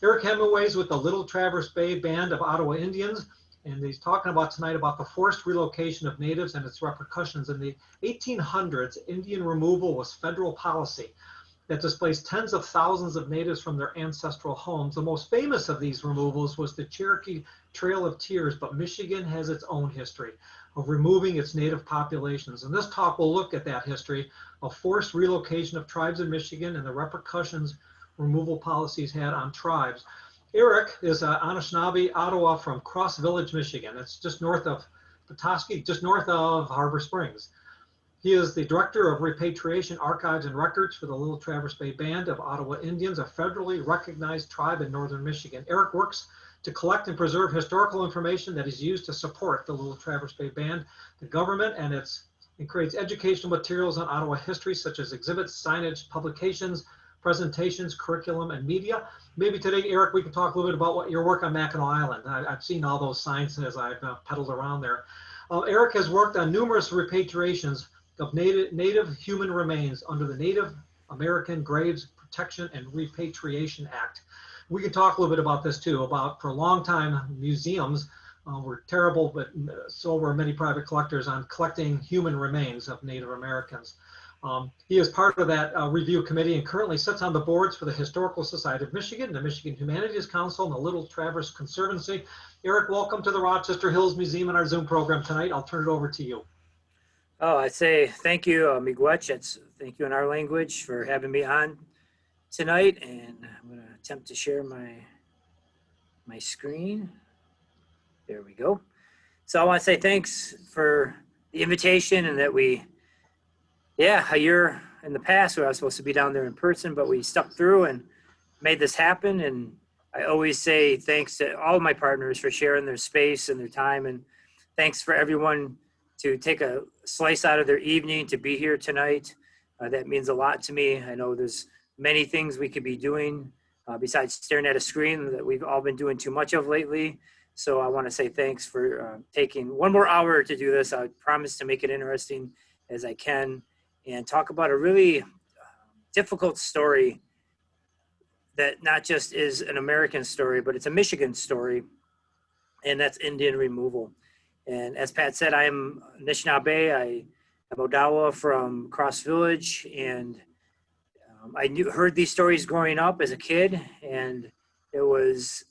Eric Hemenway is with the Little Traverse Bay Band of Odawa Indians, and he's talking about tonight about the forced relocation of natives and its repercussions. In the 1800s, Indian removal was federal policy that displaced tens of thousands of natives from their ancestral homes. The most famous of these removals was the Cherokee Trail of Tears, but Michigan has its own history of removing its native populations. And this talk will look at that history of forced relocation of tribes in Michigan and the repercussions removal policies had on tribes. Eric is an Anishinaabe Odawa from Cross Village, Michigan. It's just north of Petoskey, just north of Harbor Springs. He is the Director of Repatriation Archives and Records for the Little Traverse Bay Band of Odawa Indians, a federally recognized tribe in northern Michigan. Eric works to collect and preserve historical information that is used to support the Little Traverse Bay Band, the government, and creates educational materials on Odawa history, such as exhibits, signage, publications, presentations, curriculum, and media. Maybe today, Eric, we can talk a little bit about what your work on Mackinac Island. I've seen all those signs as I've pedaled around there. Eric has worked on numerous repatriations of native human remains under the Native American Graves Protection and Repatriation Act. We can talk a little bit about this too, about for a long time, museums were terrible, but so were many private collectors on collecting human remains of Native Americans. He is part of that review committee and currently sits on the boards for the Historical Society of Michigan, the Michigan Humanities Council, and the Little Traverse Conservancy. Eric, welcome to the Rochester Hills Museum and our Zoom program tonight. I'll turn it over to you. Oh, I'd say thank you, Miigwech. Thank you in our language for having me on tonight. And I'm going to attempt to share my screen. There we go. So I want to say thanks for the invitation and that a year in the past, we were supposed to be down there in person, but we stuck through and made this happen. And I always say thanks to all of my partners for sharing their space and their time. And thanks for everyone to take a slice out of their evening to be here tonight. That means a lot to me. I know there's many things we could be doing besides staring at a screen that we've all been doing too much of lately. So I want to say thanks for taking one more hour to do this. I promise to make it interesting as I can and talk about a really difficult story that not just is an American story, but it's a Michigan story, and that's Indian removal. And as Pat said, I'm Anishinaabe. I'm Odawa from Cross Village, and I heard these stories growing up as a kid, and it was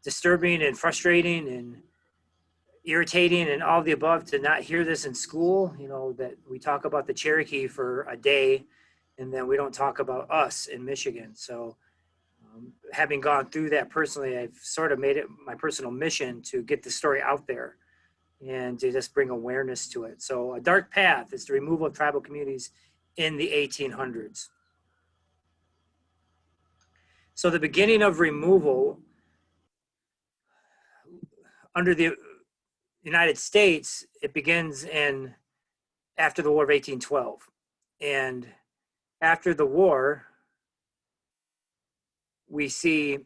disturbing and frustrating and irritating and all the above to not hear this in school. You know, that we talk about the Cherokee for a day, and then we don't talk about us in Michigan. So having gone through that personally, I've sort of made it my personal mission to get the story out there and to just bring awareness to it. So A Dark Path is the removal of tribal communities in the 1800s. So the beginning of removal under the United States, it begins after the War of 1812. And after the war, we see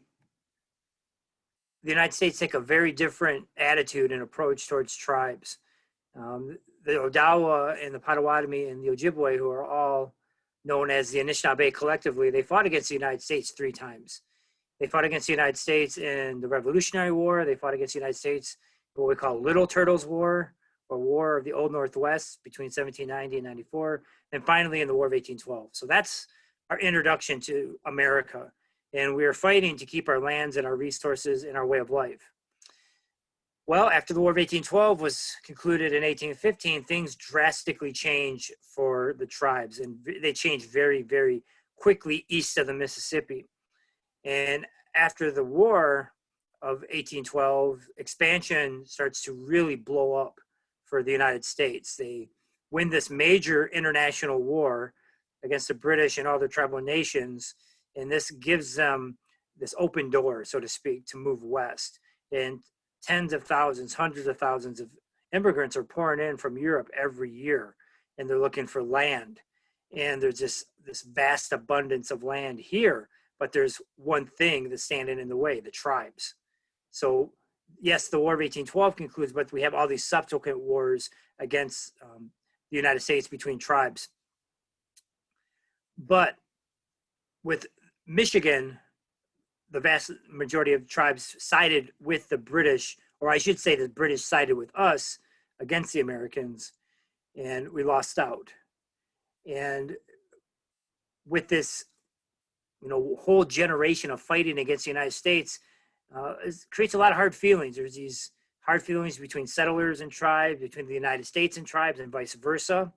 the United States take a very different attitude and approach towards tribes. The Odawa and the Potawatomi and the Ojibwe, who are all known as the Anishinaabe collectively, they fought against the United States 3 times. They fought against the United States in the Revolutionary War. They fought against the United States in what we call Little Turtles War, or War of the Old Northwest between 1790 and 94, and finally in the War of 1812. So that's our introduction to America. And we are fighting to keep our lands and our resources and our way of life. Well, after the War of 1812 was concluded in 1815, things drastically changed for the tribes, and they changed very, very quickly east of the Mississippi. And after the War of 1812, expansion starts to really blow up for the United States. They win this major international war against the British and other tribal nations, and this gives them this open door, so to speak, to move west. And tens of thousands, hundreds of thousands of immigrants are pouring in from Europe every year, and they're looking for land. And there's this vast abundance of land here, but there's one thing that's standing in the way: the tribes. So yes, the War of 1812 concludes, but we have all these subsequent wars against the United States between tribes. But with Michigan, the vast majority of tribes sided with the British, or I should say the British sided with us against the Americans, and we lost out. And with this, whole generation of fighting against the United States, it creates a lot of hard feelings. There's these hard feelings between settlers and tribes, between the United States and tribes, and vice versa.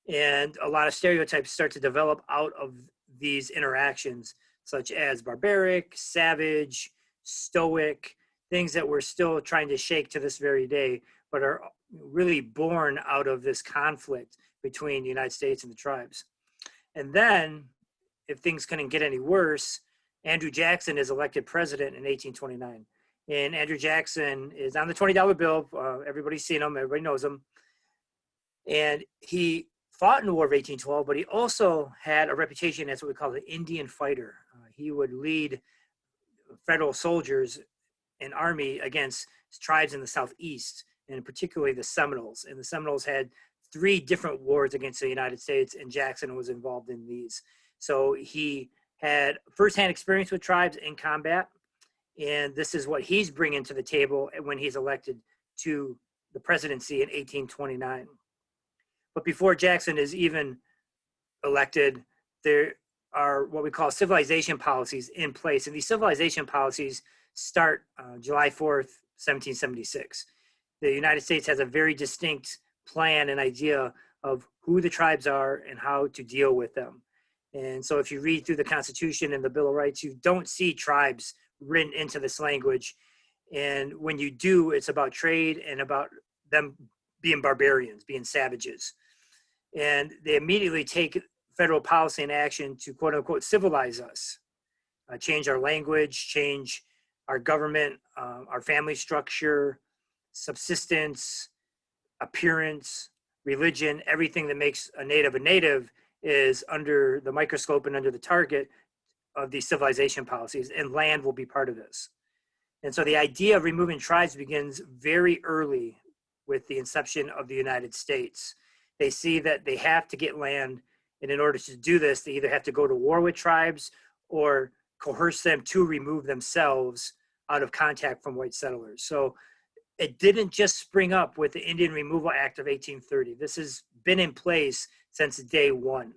And a lot of stereotypes start to develop out of these interactions, such as barbaric, savage, stoic, things that we're still trying to shake to this very day, but are really born out of this conflict between the United States and the tribes. And then, if things couldn't get any worse, Andrew Jackson is elected president in 1829. And Andrew Jackson is on the $20 bill. Everybody's seen him. Everybody knows him. And he fought in the War of 1812, but he also had a reputation as what we call the Indian fighter. He would lead federal soldiers and army against tribes in the Southeast, and particularly the Seminoles. And the Seminoles had 3 different wars against the United States, and Jackson was involved in these. So he had firsthand experience with tribes in combat, and this is what he's bringing to the table when he's elected to the presidency in 1829. But before Jackson is even elected, there are what we call civilization policies in place, and these civilization policies start July 4th, 1776. The United States has a very distinct plan and idea of who the tribes are and how to deal with them. And so if you read through the Constitution and the Bill of Rights, you don't see tribes written into this language. And when you do, it's about trade and about them being barbarians, being savages. And they immediately take federal policy and action to quote unquote civilize us, change our language, change our government, our family structure, subsistence, appearance, religion, everything that makes a native is under the microscope and under the target of these civilization policies, and land will be part of this. And so the idea of removing tribes begins very early with the inception of the United States. They see that they have to get land, and in order to do this, they either have to go to war with tribes or coerce them to remove themselves out of contact from white settlers. So it didn't just spring up with the Indian Removal Act of 1830. This has been in place since day one.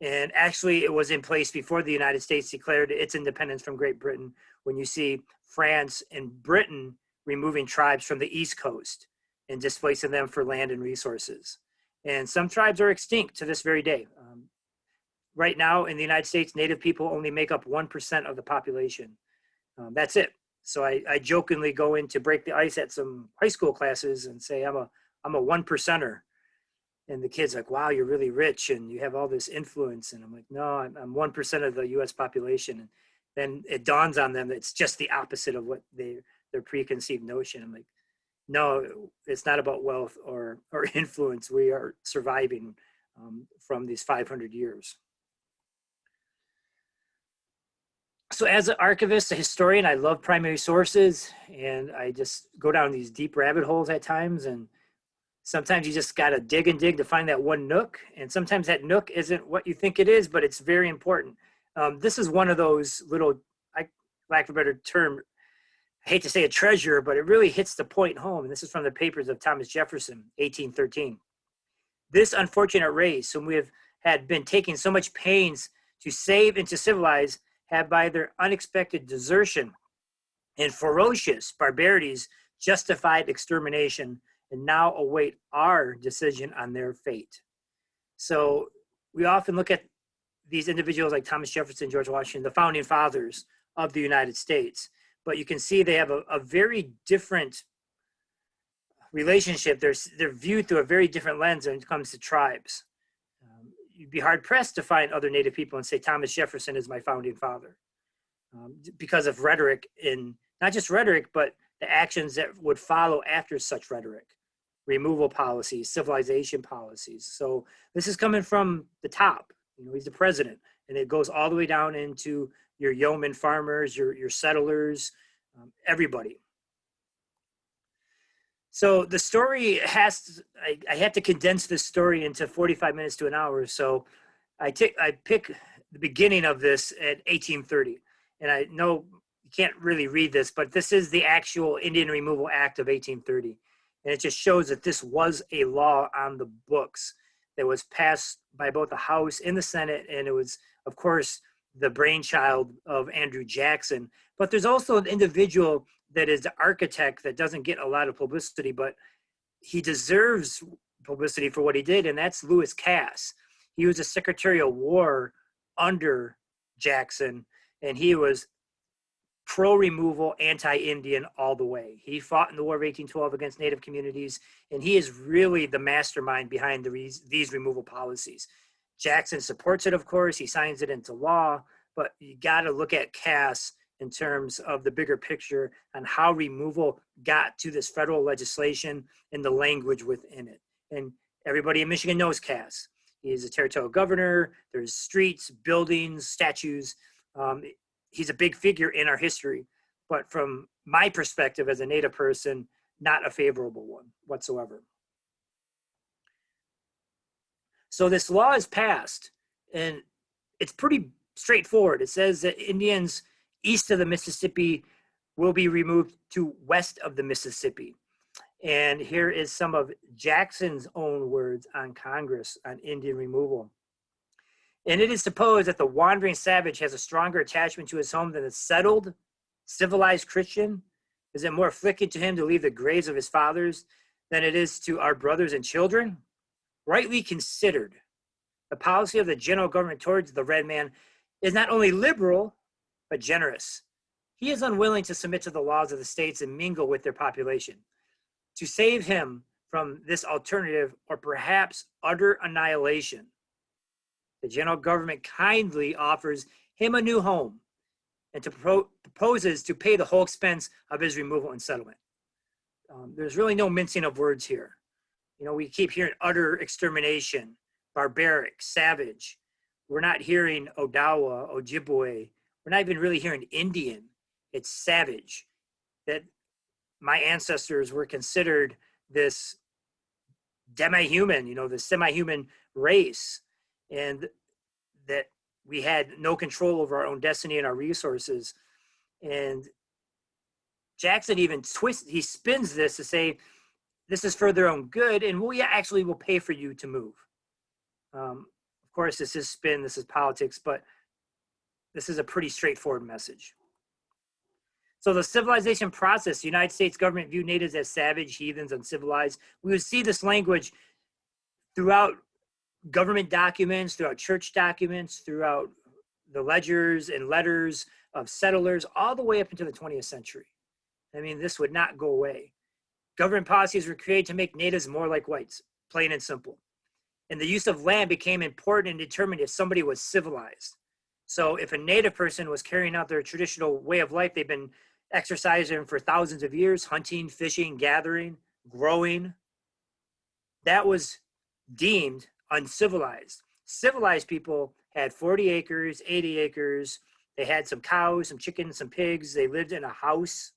And actually, it was in place before the United States declared its independence from Great Britain, when you see France and Britain removing tribes from the East Coast and displacing them for land and resources. And some tribes are extinct to this very day. Right now in the United States, Native people only make up 1% of the population. That's it. So I jokingly go in to break the ice at some high school classes and say, I'm a 1%er. And the kid's like, wow, you're really rich and you have all this influence. And I'm like, no, I'm 1% of the US population. And then it dawns on them that it's just the opposite of what their preconceived notion. I'm like, no, it's not about wealth or influence. We are surviving from these 500 years. So as an archivist, a historian, I love primary sources, and I just go down these deep rabbit holes at times, and sometimes you just got to dig and dig to find that one nook, and sometimes that nook isn't what you think it is, but it's very important. This is one of those little, lack of a better term, I hate to say a treasure, but it really hits the point home, and this is from the papers of Thomas Jefferson, 1813. This unfortunate race, whom we had been taking so much pains to save and to civilize, have by their unexpected desertion and ferocious barbarities justified extermination, and now await our decision on their fate. So we often look at these individuals like Thomas Jefferson, George Washington, the founding fathers of the United States, but you can see they have a very different relationship. They're viewed through a very different lens when it comes to tribes. You'd be hard pressed to find other Native people and say Thomas Jefferson is my founding father, because of rhetoric, in not just rhetoric, but the actions that would follow after such rhetoric, removal policies, civilization policies. So this is coming from the top. He's the president, and it goes all the way down into your yeoman farmers, your settlers, everybody. So the story I had to condense this story into 45 minutes to an hour. So I pick the beginning of this at 1830. and I know you can't really read this, but this is the actual Indian Removal Act of 1830. And it just shows that this was a law on the books that was passed by both the House and the Senate. And it was, of course, the brainchild of Andrew Jackson. But there's also an individual that is the architect that doesn't get a lot of publicity, but he deserves publicity for what he did, and that's Lewis Cass. He was a Secretary of War under Jackson, and he was pro-removal, anti-Indian all the way. He fought in the War of 1812 against Native communities, and he is really the mastermind behind these removal policies. Jackson supports it, of course. He signs it into law, but you got to look at Cass in terms of the bigger picture on how removal got to this federal legislation and the language within it. And everybody in Michigan knows Cass. He is a territorial governor. There's streets, buildings, statues. He's a big figure in our history, but from my perspective as a Native person, not a favorable one whatsoever. So this law is passed, and it's pretty straightforward. It says that Indians east of the Mississippi will be removed to west of the Mississippi. And here is some of Jackson's own words on Congress on Indian removal. And it is supposed that the wandering savage has a stronger attachment to his home than the settled, civilized Christian. Is it more afflicting to him to leave the graves of his fathers than it is to our brothers and children? Rightly considered, the policy of the general government towards the red man is not only liberal, but generous. He is unwilling to submit to the laws of the states and mingle with their population. To save him from this alternative or perhaps utter annihilation, the general government kindly offers him a new home and proposes to pay the whole expense of his removal and settlement. There's really no mincing of words here. You know, we keep hearing utter extermination, barbaric, savage. We're not hearing Odawa, Ojibwe. We're not even really hearing Indian. It's savage. That my ancestors were considered this demi-human, you know, the semi-human race, and that we had no control over our own destiny and our resources. And Jackson even he spins this to say, this is for their own good, and we actually will pay for you to move. Of course, this is spin, this is politics, but this is a pretty straightforward message. So the civilization process, the United States government viewed natives as savage, heathens, uncivilized. We would see this language throughout government documents, throughout church documents, throughout the ledgers and letters of settlers, all the way up into the 20th century. I mean, this would not go away. Government policies were created to make natives more like whites, plain and simple. And the use of land became important and determined if somebody was civilized. So if a native person was carrying out their traditional way of life, they've been exercising for thousands of years, hunting, fishing, gathering, growing, that was deemed uncivilized. Civilized people had 40 acres, 80 acres. They had some cows, some chickens, some pigs. They lived in a house,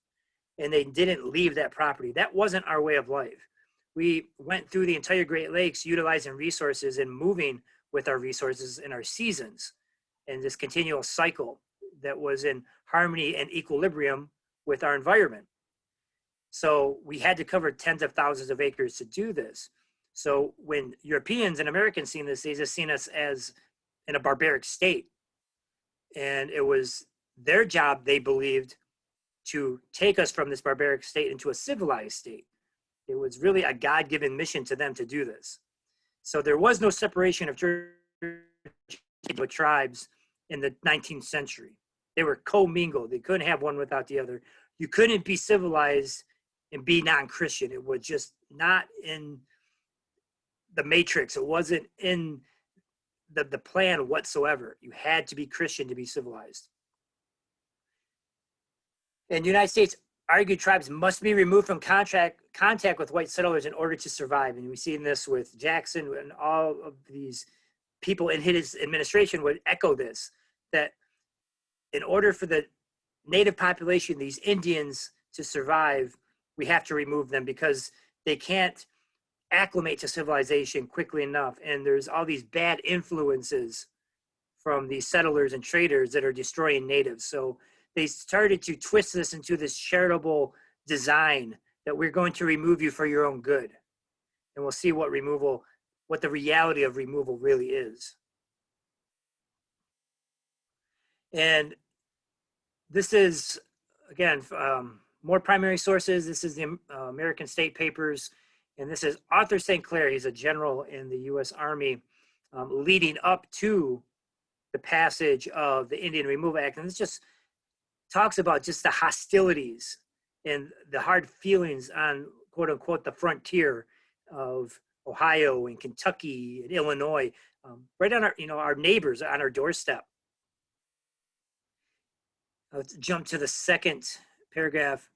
and they didn't leave that property. That wasn't our way of life. We went through the entire Great Lakes utilizing resources and moving with our resources and our seasons, and this continual cycle that was in harmony and equilibrium with our environment. So we had to cover tens of thousands of acres to do this. So when Europeans and Americans seen this, they just seen us as in a barbaric state. And it was their job, they believed, to take us from this barbaric state into a civilized state. It was really a God-given mission to them to do this. So there was no separation of tribes in the 19th century. They were commingled. They couldn't have one without the other. You couldn't be civilized and be non-Christian. It was just not in the matrix. It wasn't in the plan whatsoever. You had to be Christian to be civilized. And the United States argued tribes must be removed from contact with white settlers in order to survive. And we've seen this with Jackson, and all of these people in his administration would echo this, that in order for the native population, these Indians, to survive, we have to remove them because they can't acclimate to civilization quickly enough. And there's all these bad influences from these settlers and traders that are destroying natives. So they started to twist this into this charitable design that we're going to remove you for your own good. And we'll see what the reality of removal really is. And this is, again, more primary sources. This is the American State Papers. And this is Arthur St. Clair. He's a general in the U.S. Army leading up to the passage of the Indian Removal Act. And this just talks about just the hostilities and the hard feelings on, quote unquote, the frontier of Ohio and Kentucky and Illinois, right on our neighbors on our doorstep. Let's jump to the second paragraph.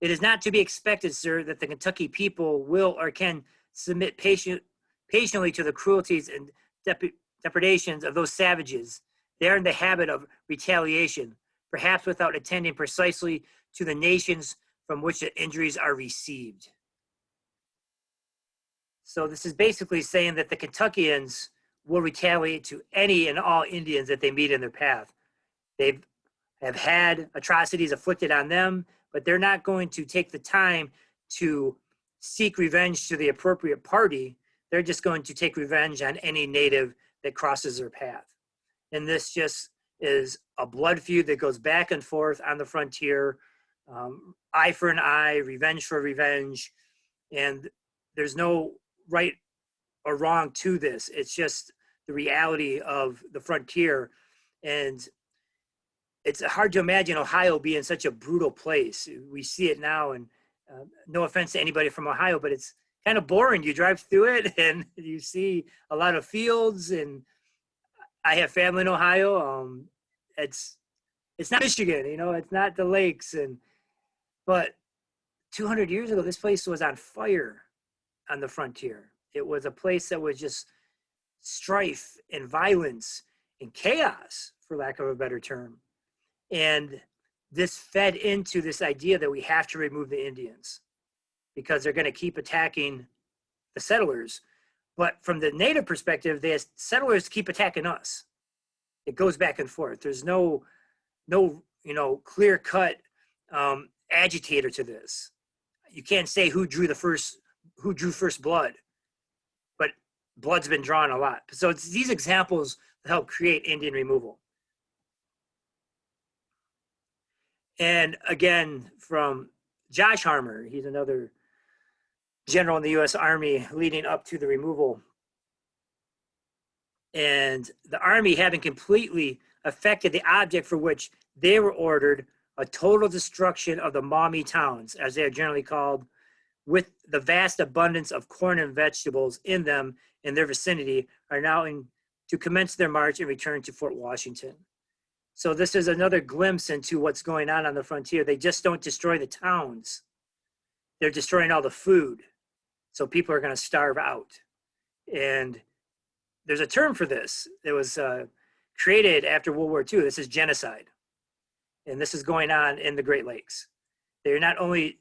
It is not to be expected, sir, that the Kentucky people will or can submit patiently to the cruelties and depredations of those savages. They are in the habit of retaliation, perhaps without attending precisely to the nations from which the injuries are received. So this is basically saying that the Kentuckians will retaliate to any and all Indians that they meet in their path. They have had atrocities afflicted on them, but they're not going to take the time to seek revenge to the appropriate party. They're just going to take revenge on any native that crosses their path. And this just is a blood feud that goes back and forth on the frontier, eye for an eye, revenge for revenge. And there's no right or wrong to this. It's just the reality of the frontier. And it's hard to imagine Ohio being such a brutal place. We see it now, and no offense to anybody from Ohio, but it's kind of boring. You drive through it and you see a lot of fields, and I have family in Ohio. It's not Michigan, it's not the lakes. But 200 years ago, this place was on fire on the frontier. It was a place that was just strife and violence and chaos, for lack of a better term. And this fed into this idea that we have to remove the Indians because they're going to keep attacking the settlers. But from the native perspective, the settlers keep attacking us. It goes back and forth. There's no clear-cut agitator to this. You can't say who drew first blood, but blood's been drawn a lot. So it's these examples that help create Indian removal. And again, from Josh Harmer, he's another general in the U.S. Army leading up to the removal. And the Army having completely affected the object for which they were ordered, a total destruction of the Maumee towns, as they are generally called, with the vast abundance of corn and vegetables in them in their vicinity, are now to commence their march and return to Fort Washington. So this is another glimpse into what's going on the frontier. They just don't destroy the towns. They're destroying all the food. So people are going to starve out. And there's a term for this. It was created after World War II. This is genocide. And this is going on in the Great Lakes. They're not only,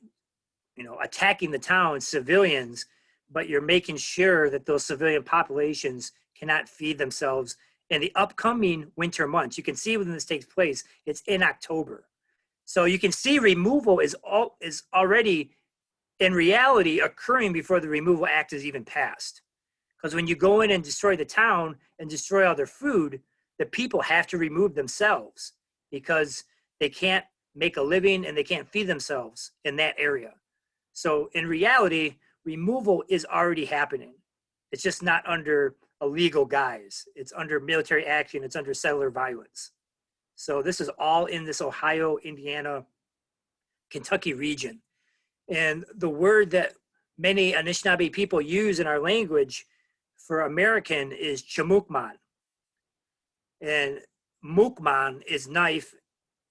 attacking the towns, civilians, but you're making sure that those civilian populations cannot feed themselves in the upcoming winter months. You can see when this takes place, it's in October. So you can see removal is already in reality occurring before the Removal Act is even passed. Because when you go in and destroy the town and destroy all their food, the people have to remove themselves because they can't make a living and they can't feed themselves in that area. So in reality, removal is already happening. It's just not under a legal guise. It's under military action. It's under settler violence. So this is all in this Ohio, Indiana, Kentucky region. And the word that many Anishinaabe people use in our language for American is chamukman. And mukman is knife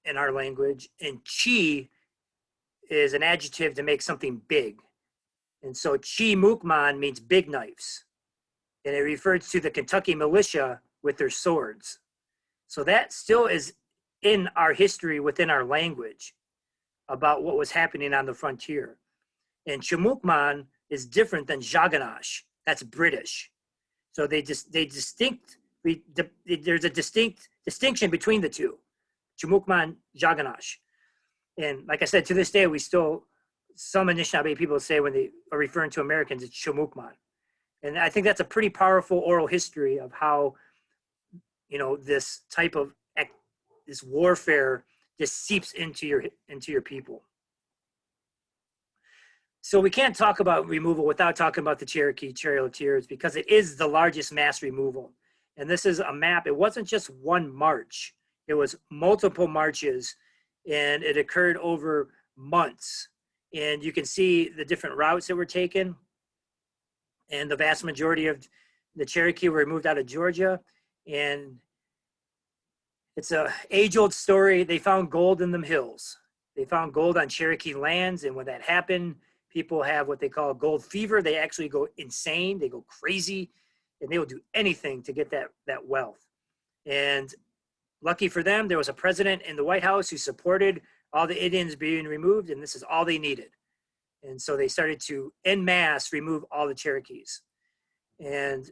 in our language, and chi is an adjective to make something big. And so chi mukman means big knives. And it refers to the Kentucky militia with their swords. So that still is in our history within our language about what was happening on the frontier. And Chamukman is different than Jaganash. That's British. So there's a distinct distinction between the two. Chumukman Jaganash. And like I said, to this day, some Anishinaabe people say when they are referring to Americans, it's Chumukman. And I think that's a pretty powerful oral history of how, this type of this warfare just seeps into your people. So we can't talk about removal without talking about the Cherokee Trail of Tears, because it is the largest mass removal. And this is a map. It wasn't just one march. It was multiple marches, and it occurred over months. And you can see the different routes that were taken. And the vast majority of the Cherokee were moved out of Georgia. And it's a age-old story. They found gold in them hills. They found gold on Cherokee lands. And when that happened, people have what they call gold fever. They actually go insane. They go crazy. And they will do anything to get that wealth. And lucky for them, there was a president in the White House who supported all the Indians being removed, and this is all they needed. And so they started to en masse remove all the Cherokees. And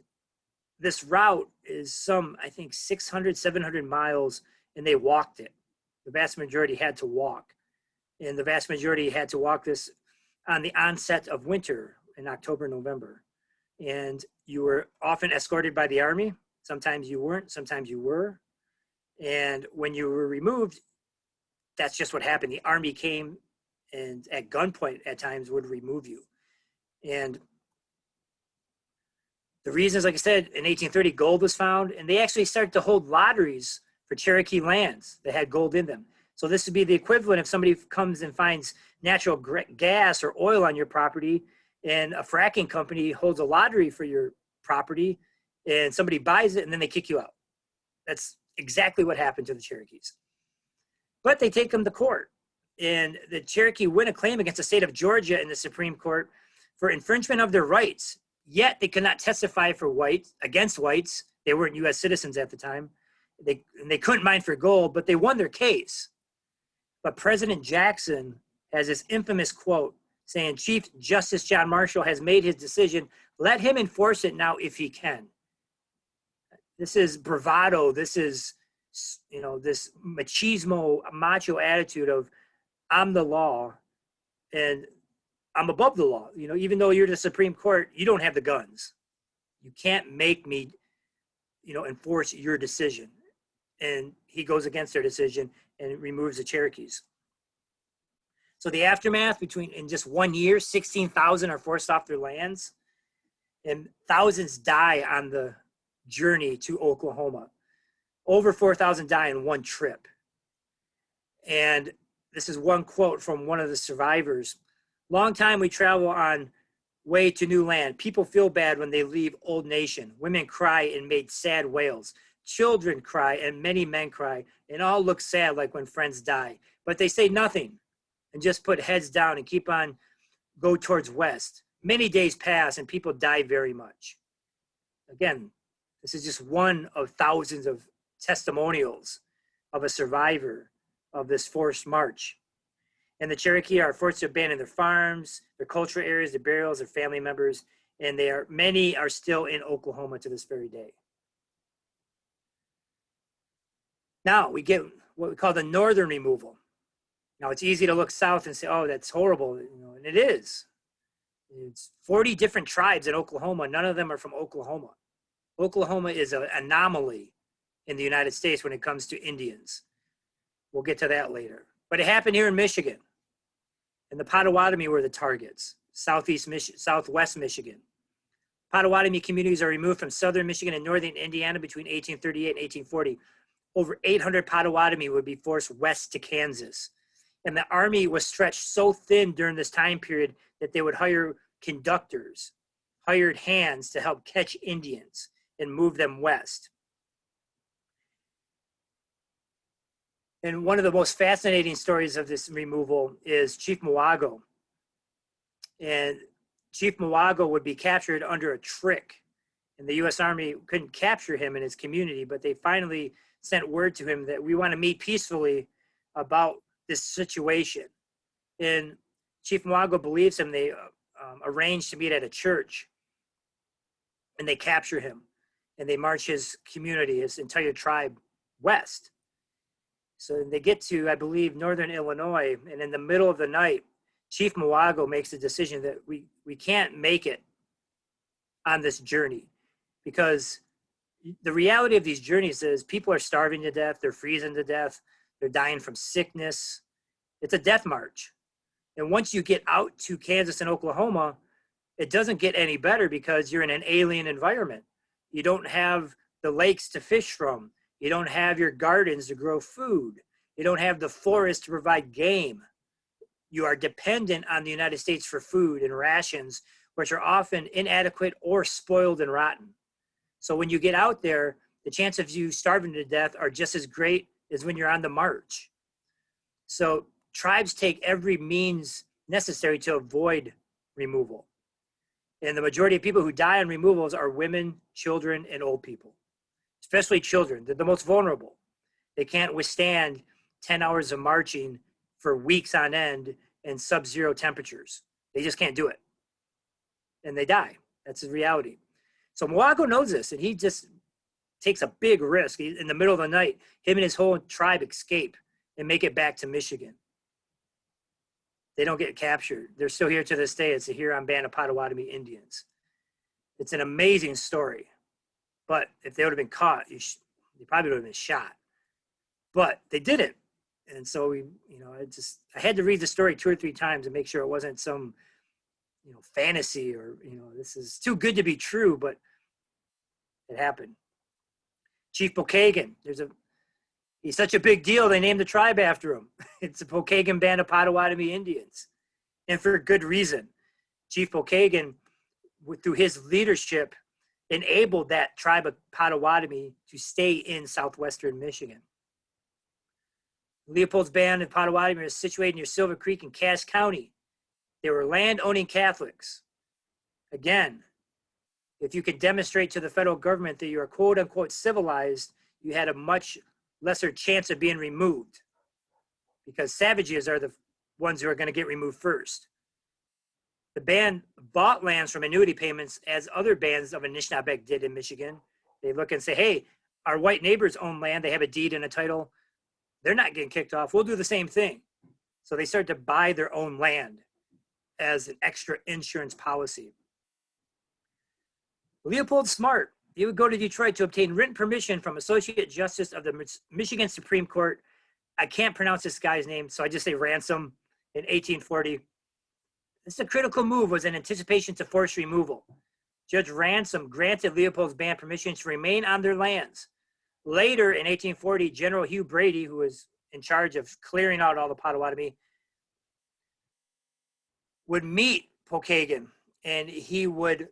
this route is I think 600, 700 miles, and they walked it. The vast majority had to walk. And the vast majority had to walk this on the onset of winter in October, November. And you were often escorted by the army. Sometimes you weren't, sometimes you were. And when you were removed, that's just what happened. The army came and at gunpoint at times would remove you. And the reasons, like I said, in 1830, gold was found, and they actually started to hold lotteries for Cherokee lands that had gold in them. So this would be the equivalent if somebody comes and finds natural gas or oil on your property, and a fracking company holds a lottery for your property, and somebody buys it, and then they kick you out. That's exactly what happened to the Cherokees. But they take them to court, and the Cherokee win a claim against the state of Georgia in the Supreme Court for infringement of their rights. Yet they could not testify against whites. They weren't U.S. citizens at the time. They couldn't mine for gold, but they won their case. But President Jackson has this infamous quote saying, "Chief Justice John Marshall has made his decision. Let him enforce it now if he can." This is bravado. This is, this machismo, macho attitude of, I'm the law and I'm above the law. Even though you're the Supreme Court, you don't have the guns. You can't make me, enforce your decision. And he goes against their decision and removes the Cherokees. So the aftermath in just 1 year, 16,000 are forced off their lands, and thousands die on the journey to Oklahoma. Over 4,000 die in one trip. And this is one quote from one of the survivors. "Long time we travel on way to new land. People feel bad when they leave old nation. Women cry and make sad wails. Children cry and many men cry, and all look sad like when friends die. But they say nothing and just put heads down and keep on, go towards west. Many days pass and people die very much." Again, this is just one of thousands of testimonials of a survivor of this forced march. And the Cherokee are forced to abandon their farms, their cultural areas, their burials, their family members, and many are still in Oklahoma to this very day. Now we get what we call the northern removal. Now it's easy to look south and say, "Oh, that's horrible," and it is. It's 40 different tribes in Oklahoma. None of them are from Oklahoma. Oklahoma is an anomaly in the United States when it comes to Indians. We'll get to that later. But it happened here in Michigan. And the Potawatomi were the targets, southwest Michigan. Potawatomi communities are removed from southern Michigan and northern Indiana between 1838 and 1840. Over 800 Potawatomi would be forced west to Kansas. And the army was stretched so thin during this time period that they would hire conductors, hired hands to help catch Indians and move them west. And one of the most fascinating stories of this removal is Chief Mawago. And Chief Mawago would be captured under a trick. And the U.S. Army couldn't capture him in his community, but they finally sent word to him that we want to meet peacefully about this situation. And Chief Mawago believes him. They arranged to meet at a church. And they capture him. And they march his community, his entire tribe, west. So they get to, I believe, northern Illinois, and in the middle of the night, Chief Mawago makes the decision that we can't make it on this journey, because the reality of these journeys is people are starving to death, they're freezing to death, they're dying from sickness. It's a death march. And once you get out to Kansas and Oklahoma, it doesn't get any better because you're in an alien environment. You don't have the lakes to fish from. You don't have your gardens to grow food. You don't have the forest to provide game. You are dependent on the United States for food and rations, which are often inadequate or spoiled and rotten. So when you get out there, the chance of you starving to death are just as great as when you're on the march. So tribes take every means necessary to avoid removal. And the majority of people who die on removals are women, children, and old people, especially children. They're the most vulnerable. They can't withstand 10 hours of marching for weeks on end in sub-zero temperatures. They just can't do it. And they die. That's the reality. So Mawago knows this, and he just takes a big risk. In the middle of the night, him and his whole tribe escape and make it back to Michigan. They don't get captured. They're still here to this day. It's the Huron Band of Potawatomi Indians. It's an amazing story. But if they would have been caught, they probably would have been shot. But they didn't. And so I had to read the story 2 or 3 times to make sure it wasn't some, fantasy or, this is too good to be true, but it happened. Chief Pokagon, he's such a big deal, they named the tribe after him. It's the Pokagon Band of Potawatomi Indians. And for good reason. Chief Pokagon, through his leadership, enabled that tribe of Potawatomi to stay in southwestern Michigan. Leopold's Band of Potawatomi is situated near Silver Creek in Cass County. They were land-owning Catholics. Again, if you could demonstrate to the federal government that you are quote-unquote civilized, you had a much lesser chance of being removed, because savages are the ones who are going to get removed first. The band bought lands from annuity payments, as other bands of Anishinaabeg did in Michigan. They look and say, hey, our white neighbors own land. They have a deed and a title. They're not getting kicked off. We'll do the same thing. So they start to buy their own land as an extra insurance policy. Leopold Smart, he would go to Detroit to obtain written permission from Associate Justice of the Michigan Supreme Court. I can't pronounce this guy's name, so I just say Ransom, in 1840. This is a critical move, was in anticipation to forced removal. Judge Ransom granted Leopold's band permission to remain on their lands. Later in 1840, General Hugh Brady, who was in charge of clearing out all the Potawatomi, would meet Pokagon, and he would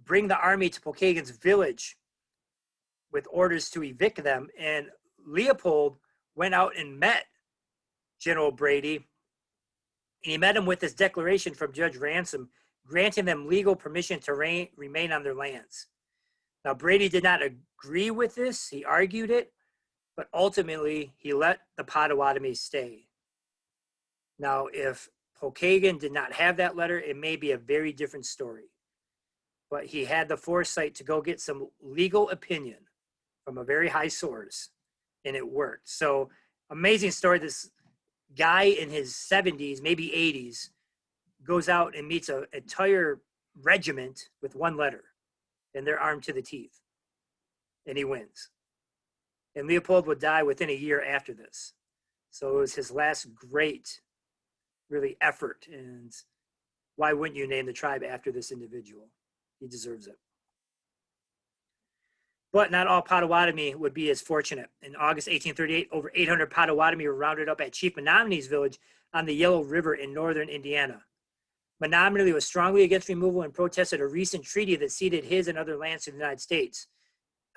bring the army to Pokagon's village with orders to evict them. And Leopold went out and met General Brady, and he met him with this declaration from Judge Ransom, granting them legal permission to remain on their lands. Now, Brady did not agree with this. He argued it, but ultimately he let the Potawatomi stay. Now, if Pokagon did not have that letter, it may be a very different story. But he had the foresight to go get some legal opinion from a very high source, and it worked. So, amazing story. This guy in his 70s, maybe 80s, goes out and meets an entire regiment with one letter, and they're armed to the teeth, and he wins. And Leopold would die within a year after this. So it was his last great, really, effort. And why wouldn't you name the tribe after this individual? He deserves it. But not all Potawatomi would be as fortunate. In August 1838, over 800 Potawatomi were rounded up at Chief Menominey's village on the Yellow River in northern Indiana. Menominey was strongly against removal and protested a recent treaty that ceded his and other lands to the United States.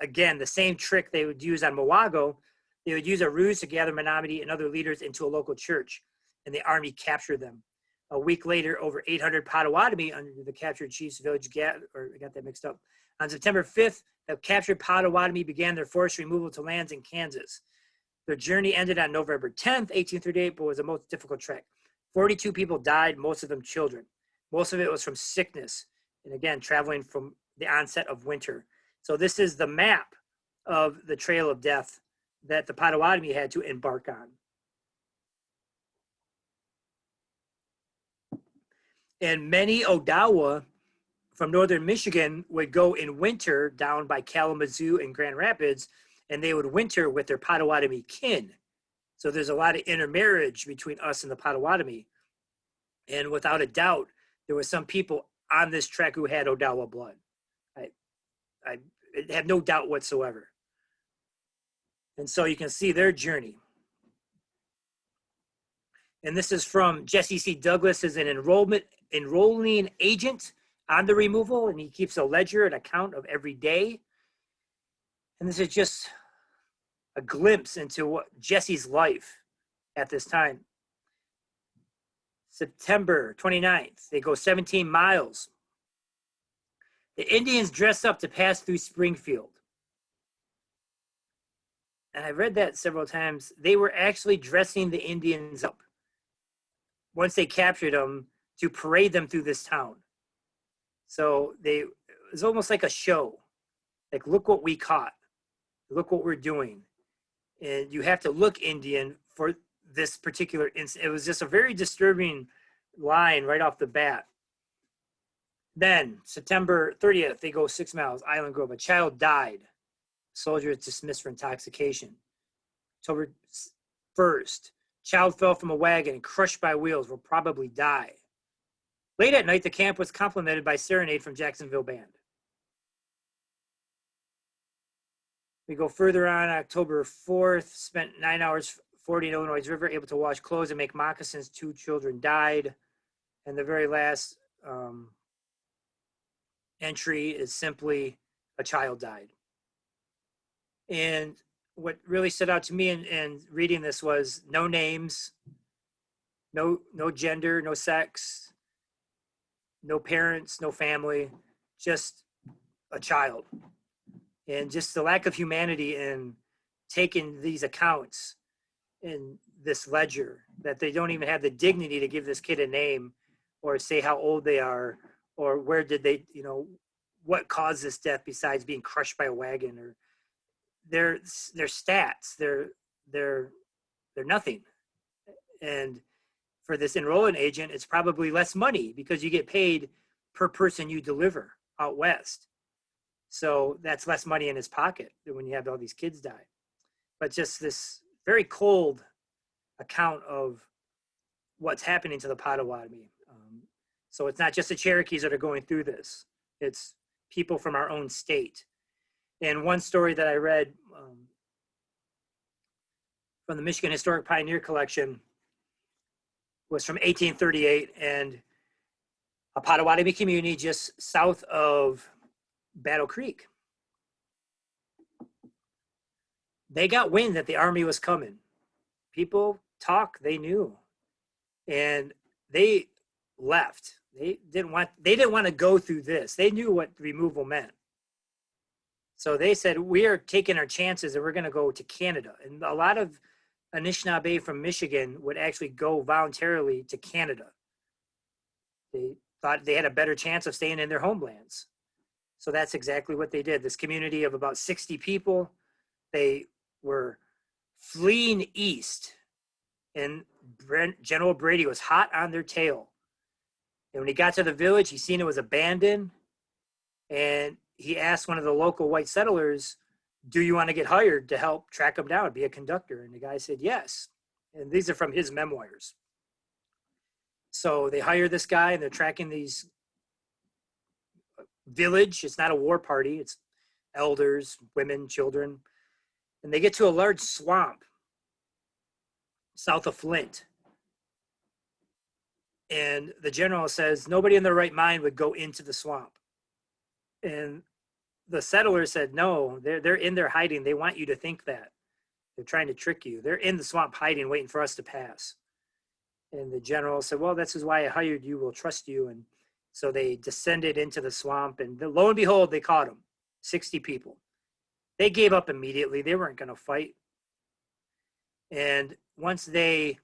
Again, the same trick they would use on Mawago. They would use a ruse to gather Menominey and other leaders into a local church, and the army captured them. A week later, over 800 Potawatomi under the captured chief's village, I got that mixed up. On September 5th, the captured Potawatomi began their forced removal to lands in Kansas. Their journey ended on November 10th, 1838, but was the most difficult trek. 42 people died, most of them children. Most of it was from sickness, and again, traveling from the onset of winter. So this is the map of the Trail of Death that the Potawatomi had to embark on. And many Odawa from northern Michigan would go in winter down by Kalamazoo and Grand Rapids, and they would winter with their Potawatomi kin. So there's a lot of intermarriage between us and the Potawatomi. And without a doubt, there were some people on this trek who had Odawa blood. I have no doubt whatsoever. And so you can see their journey. And this is from Jesse C. Douglas as an enrolling agent on the removal, and he keeps a ledger, an account of every day. And this is just a glimpse into what Jesse's life at this time. September 29th, they go 17 miles. The Indians dress up to pass through Springfield. And I read that several times. They were actually dressing the Indians up once they captured them to parade them through this town. So it was almost like a show. Like, look what we caught. Look what we're doing. And you have to look Indian for this particular incident. It was just a very disturbing line right off the bat. Then, September 30th, they go 6 miles, Island Grove. A child died. Soldier is dismissed for intoxication. October 1st, child fell from a wagon and crushed by wheels, will probably die. Late at night, the camp was complimented by serenade from Jacksonville Band. We go further on, October 4th, spent 9 hours fording Illinois River, able to wash clothes and make moccasins. 2 children died. And the very last entry is simply a child died. And what really stood out to me in reading this was no names, no gender, no sex, no parents, no family, just a child. And just the lack of humanity in taking these accounts in this ledger, that they don't even have the dignity to give this kid a name or say how old they are or where did they, what caused this death besides being crushed by a wagon, or their stats, they're nothing. And for this enrolling agent, it's probably less money because you get paid per person you deliver out west. So that's less money in his pocket than when you have all these kids die. But just this very cold account of what's happening to the Potawatomi. So it's not just the Cherokees that are going through this. It's people from our own state. And one story that I read from the Michigan Historic Pioneer Collection was from 1838, and a Potawatomi community just south of Battle Creek. They got wind that the army was coming. People talk, they knew. And they left. They didn't want to go through this. They knew what removal meant. So they said, we are taking our chances and we're going to go to Canada. And a lot of Anishinaabe from Michigan would actually go voluntarily to Canada. They thought they had a better chance of staying in their homelands. So that's exactly what they did. This community of about 60 people, they were fleeing east. And General Brady was hot on their tail. And when he got to the village, he seen it was abandoned. And he asked one of the local white settlers, do you want to get hired to help track them down, be a conductor? And the guy said, yes. And these are from his memoirs. So they hire this guy and they're tracking these village. It's not a war party. It's elders, women, children. And they get to a large swamp south of Flint. And the general says, nobody in their right mind would go into the swamp. And the settlers said, no, they're in there hiding. They want you to think that. They're trying to trick you. They're in the swamp hiding, waiting for us to pass. And the general said, well, this is why I hired you. We'll trust you. And so they descended into the swamp, and lo and behold, they caught them, 60 people. They gave up immediately. They weren't going to fight. And once they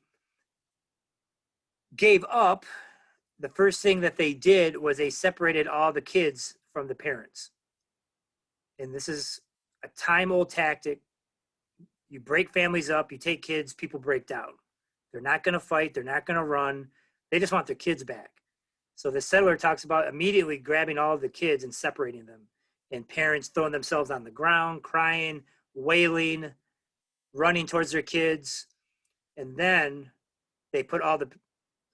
gave up, the first thing that they did was they separated all the kids from the parents. And this is a time-old tactic You break families up, you take kids, people break down. They're not going to fight. They're not going to run. They just want their kids back. So the settler talks about immediately grabbing all of the kids and separating them, and parents throwing themselves on the ground, crying, wailing, running towards their kids. And then they put all the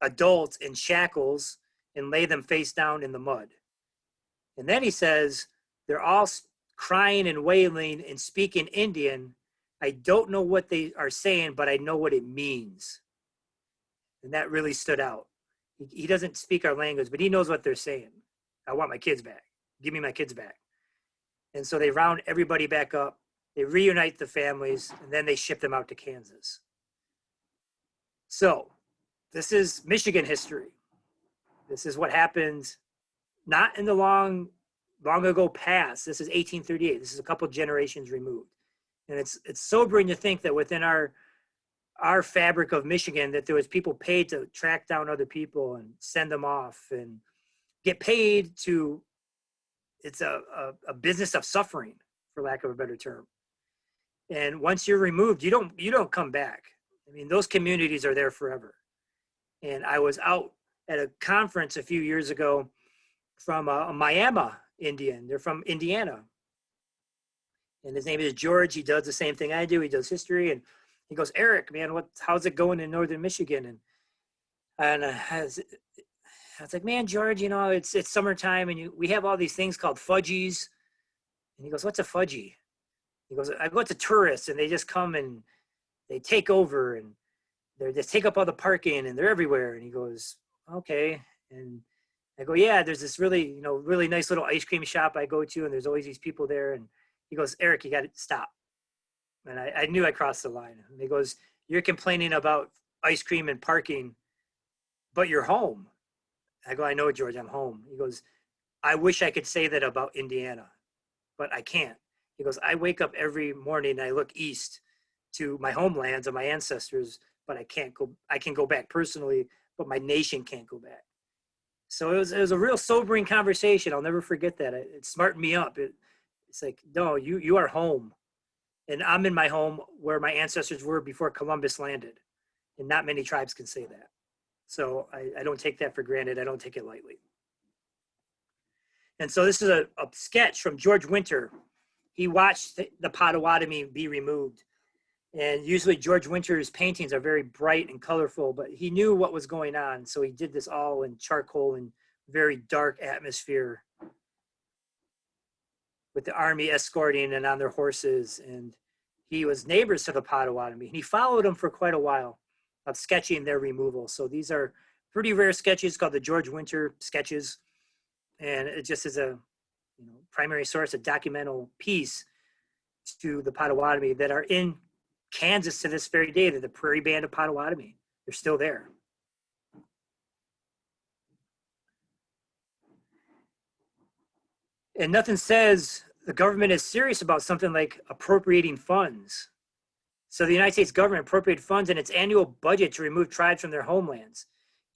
adults in shackles and lay them face down in the mud. And then he says, they're all crying and wailing and speaking Indian. I don't know what they are saying, but I know what it means. And that really stood out. He doesn't speak our language, but he knows what they're saying. I want my kids back. Give me my kids back. And so they round everybody back up. They reunite the families, and then they ship them out to Kansas. So this is Michigan history. This is what happened not in the long ago past. This is 1838. This is a couple generations removed. And it's sobering to think that within our fabric of Michigan, that there was people paid to track down other people and send them off and get paid to, it's a business of suffering, for lack of a better term. And once you're removed, you don't come back. I mean, those communities are there forever. And I was out at a conference a few years ago from a Miami Indian. They're from Indiana. And his name is George. He does the same thing I do. He does history. And he goes, Eric, man, how's it going in northern Michigan? And I was like, man, George, it's summertime, and we have all these things called fudgies. And he goes, what's a fudgy? He goes, I go to tourists, and they just come and they take over, and they just take up all the parking, and they're everywhere. And he goes, okay. And I go, yeah, there's this really nice little ice cream shop I go to, and there's always these people there. And he goes, Eric, you got to stop. And I knew I crossed the line. And he goes, you're complaining about ice cream and parking, but you're home. I go, I know, George, I'm home. He goes, I wish I could say that about Indiana, but I can't. He goes, I wake up every morning and I look east to my homelands and my ancestors, but I can't go. I can go back personally, but my nation can't go back. So it was a real sobering conversation. I'll never forget that. It smartened me up. It's like, no, you are home. And I'm in my home where my ancestors were before Columbus landed. And not many tribes can say that. So I don't take that for granted. I don't take it lightly. And so this is a sketch from George Winter. He watched the Potawatomi be removed. And usually George Winter's paintings are very bright and colorful, but he knew what was going on. So he did this all in charcoal and very dark atmosphere, with the army escorting and on their horses. And he was neighbors to the Potawatomi. And he followed them for quite a while of sketching their removal. So these are pretty rare sketches called the George Winter sketches. And it just is a primary source, a documental piece to the Potawatomi that are in Kansas to this very day. They're the Prairie Band of Potawatomi. They're still there. And nothing says the government is serious about something like appropriating funds. So the United States government appropriated funds in its annual budget to remove tribes from their homelands.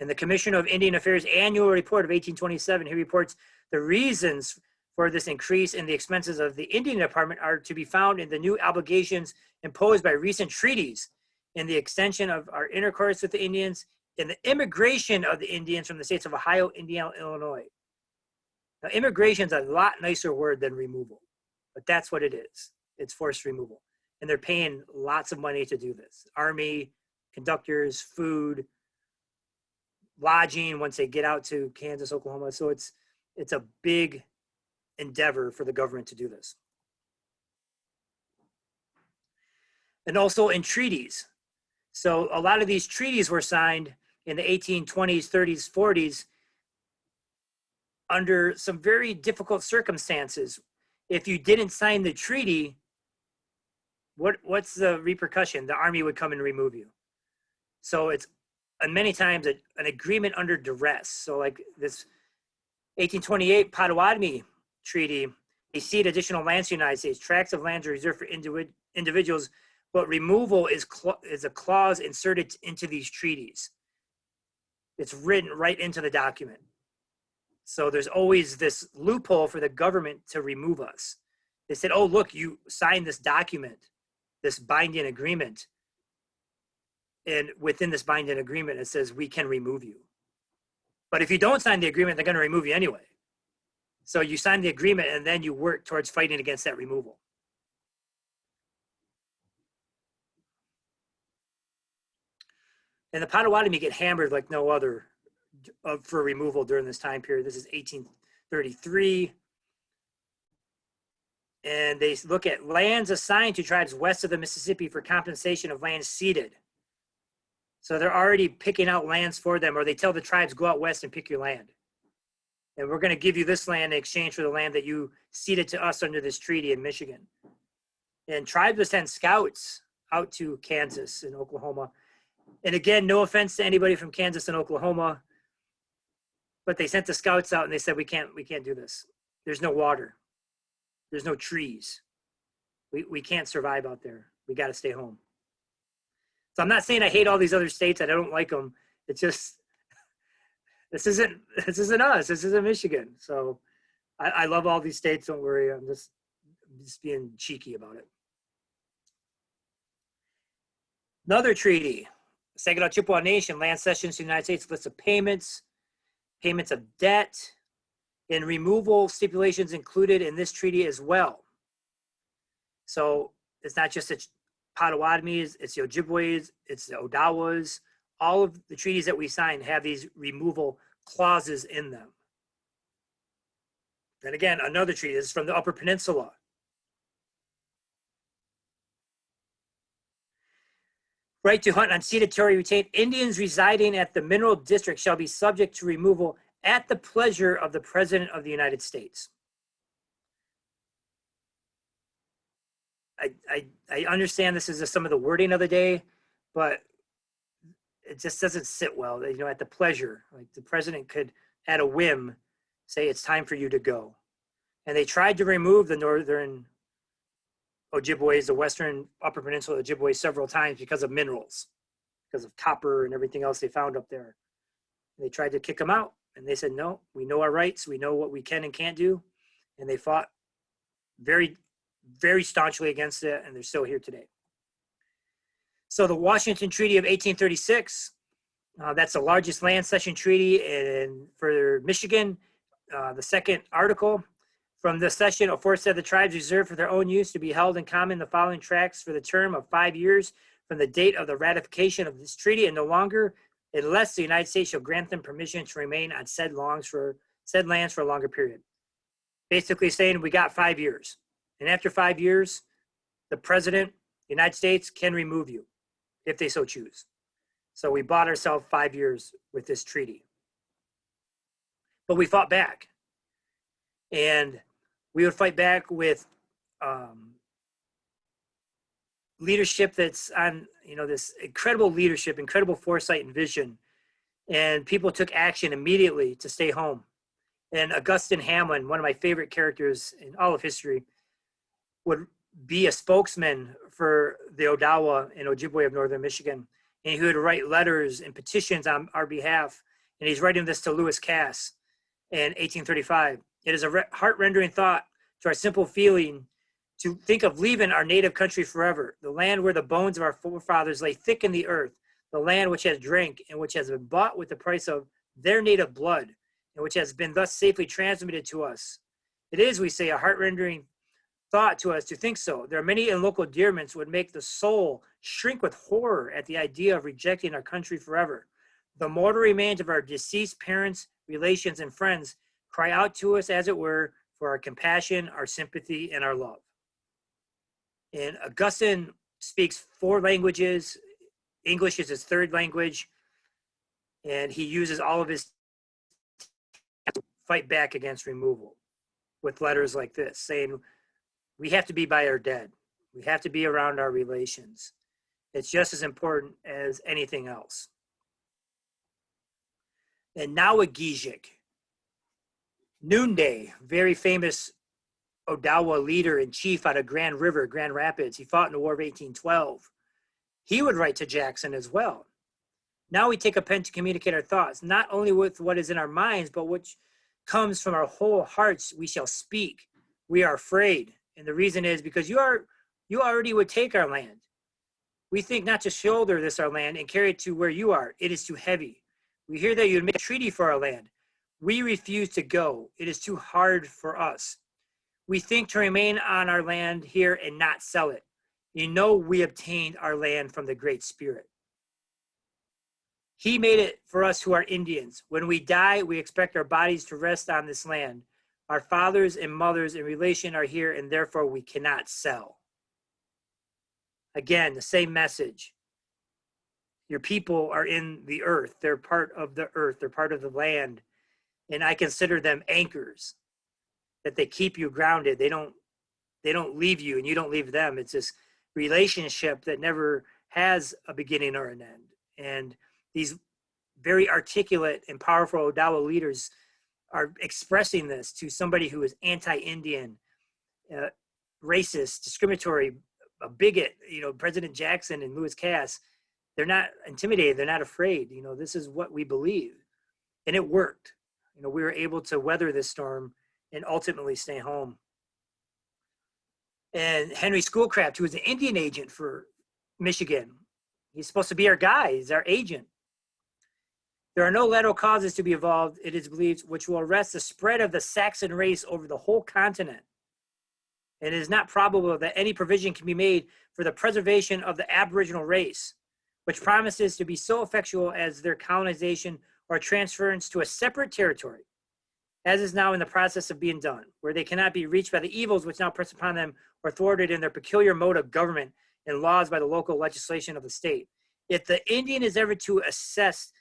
In the Commission of Indian Affairs annual report of 1827, he reports the reasons for this increase in the expenses of the Indian Department are to be found in the new obligations imposed by recent treaties, in the extension of our intercourse with the Indians, in the immigration of the Indians from the states of Ohio, Indiana, Illinois. Now, immigration is a lot nicer word than removal, but that's what it is. It's forced removal. And they're paying lots of money to do this. Army, conductors, food, lodging once they get out to Kansas, Oklahoma. So it's a big endeavor for the government to do this. And also in treaties. So a lot of these treaties were signed in the 1820s, 30s, 40s under some very difficult circumstances. If you didn't sign the treaty, what's the repercussion? The army would come and remove you. So it's many times an agreement under duress. So like this 1828 Potawatomi Treaty, they cede additional lands to the United States. Tracts of lands are reserved for individuals, but removal is a clause inserted into these treaties. It's written right into the document. So there's always this loophole for the government to remove us. They said, oh, look, you signed this document. this binding agreement. And within this binding agreement, it says we can remove you. But if you don't sign the agreement, they're going to remove you anyway. So you sign the agreement and then you work towards fighting against that removal. And the Potawatomi get hammered like no other for removal during this time period. This is 1833. And they look at lands assigned to tribes west of the Mississippi for compensation of lands ceded. So they're already picking out lands for them, or they tell the tribes, go out west and pick your land. And we're going to give you this land in exchange for the land that you ceded to us under this treaty in Michigan. And tribes would send scouts out to Kansas and Oklahoma. And again, no offense to anybody from Kansas and Oklahoma, but they sent the scouts out and they said, we can't do this. There's no water. There's no trees. We can't survive out there. We got to stay home. So I'm not saying I hate all these other states and I don't like them. It's just, this isn't us. This isn't Michigan. So I love all these states. Don't worry. I'm just being cheeky about it. Another treaty, Saginaw Chippewa Nation, land cessions to the United States, list of payments of debt, and removal stipulations included in this treaty as well. So it's not just the Potawatomis, it's the Ojibways, it's the Odawas. All of the treaties that we signed have these removal clauses in them. Then again, another treaty is from the Upper Peninsula. Right to hunt on ceded territory retained. Indians residing at the mineral district shall be subject to removal at the pleasure of the President of the United States. I understand this is just some of the wording of the day, but it just doesn't sit well. You know, at the pleasure, like the president could, at a whim, say it's time for you to go. And they tried to remove the northern Ojibways, the western Upper Peninsula Ojibways, several times because of minerals, because of copper and everything else they found up there. They tried to kick them out, and they said, no, we know our rights, we know what we can and can't do, and they fought very, very staunchly against it, and they're still here today. So the Washington Treaty of 1836, that's the largest land cession treaty for Michigan. The second article, from the cession, aforesaid the tribes reserved for their own use to be held in common the following tracts for the term of 5 years from the date of the ratification of this treaty, and no longer unless the United States shall grant them permission to remain on said lands for a longer period. Basically saying we got 5 years. And after 5 years, the president, the United States, can remove you if they so choose. So we bought ourselves 5 years with this treaty. But we fought back. And we would fight back with leadership that's on, this incredible leadership, incredible foresight and vision. And people took action immediately to stay home. And Augustine Hamlin, one of my favorite characters in all of history, would be a spokesman for the Odawa and Ojibwe of Northern Michigan. And he would write letters and petitions on our behalf. And he's writing this to Lewis Cass in 1835. It is a heart-rendering thought to our simple feeling to think of leaving our native country forever, the land where the bones of our forefathers lay thick in the earth, the land which has drank and which has been bought with the price of their native blood, and which has been thus safely transmitted to us. It is, we say, a heart-rendering thought to us to think so. There are many in local endearments would make the soul shrink with horror at the idea of rejecting our country forever. The mortal remains of our deceased parents, relations, and friends cry out to us, as it were, for our compassion, our sympathy, and our love. And Augustine speaks 4 languages. English is his 3rd language. And he uses all of his to fight back against removal with letters like this, saying, we have to be by our dead. We have to be around our relations. It's just as important as anything else. And Nawagijik, Noonday, very famous Odawa leader and chief out of Grand River, Grand Rapids. He fought in the War of 1812. He would write to Jackson as well. Now we take a pen to communicate our thoughts, not only with what is in our minds, but which comes from our whole hearts we shall speak. We are afraid. And the reason is because you are you already would take our land. We think not to shoulder this our land and carry it to where you are. It is too heavy. We hear that you would make a treaty for our land. We refuse to go. It is too hard for us. We think to remain on our land here and not sell it. You know we obtained our land from the Great Spirit. He made it for us who are Indians. When we die, we expect our bodies to rest on this land. Our fathers and mothers in relation are here, and therefore we cannot sell. Again, the same message. Your people are in the earth. They're part of the earth. They're part of the land. And I consider them anchors, that they keep you grounded. They don't leave you and you don't leave them. It's this relationship that never has a beginning or an end. And these very articulate and powerful Odawa leaders are expressing this to somebody who is anti-Indian, racist, discriminatory, a bigot. President Jackson and Lewis Cass, they're not intimidated. They're not afraid. This is what we believe. And it worked. We were able to weather this storm and ultimately stay home. And Henry Schoolcraft, who was an Indian agent for Michigan, he's supposed to be our guy. He's our agent. There are no lateral causes to be evolved, it is believed, which will arrest the spread of the Saxon race over the whole continent. And it is not probable that any provision can be made for the preservation of the Aboriginal race, which promises to be so effectual as their colonization or transference to a separate territory, as is now in the process of being done, where they cannot be reached by the evils which now press upon them or thwarted in their peculiar mode of government and laws by the local legislation of the state. If the Indian is ever to assess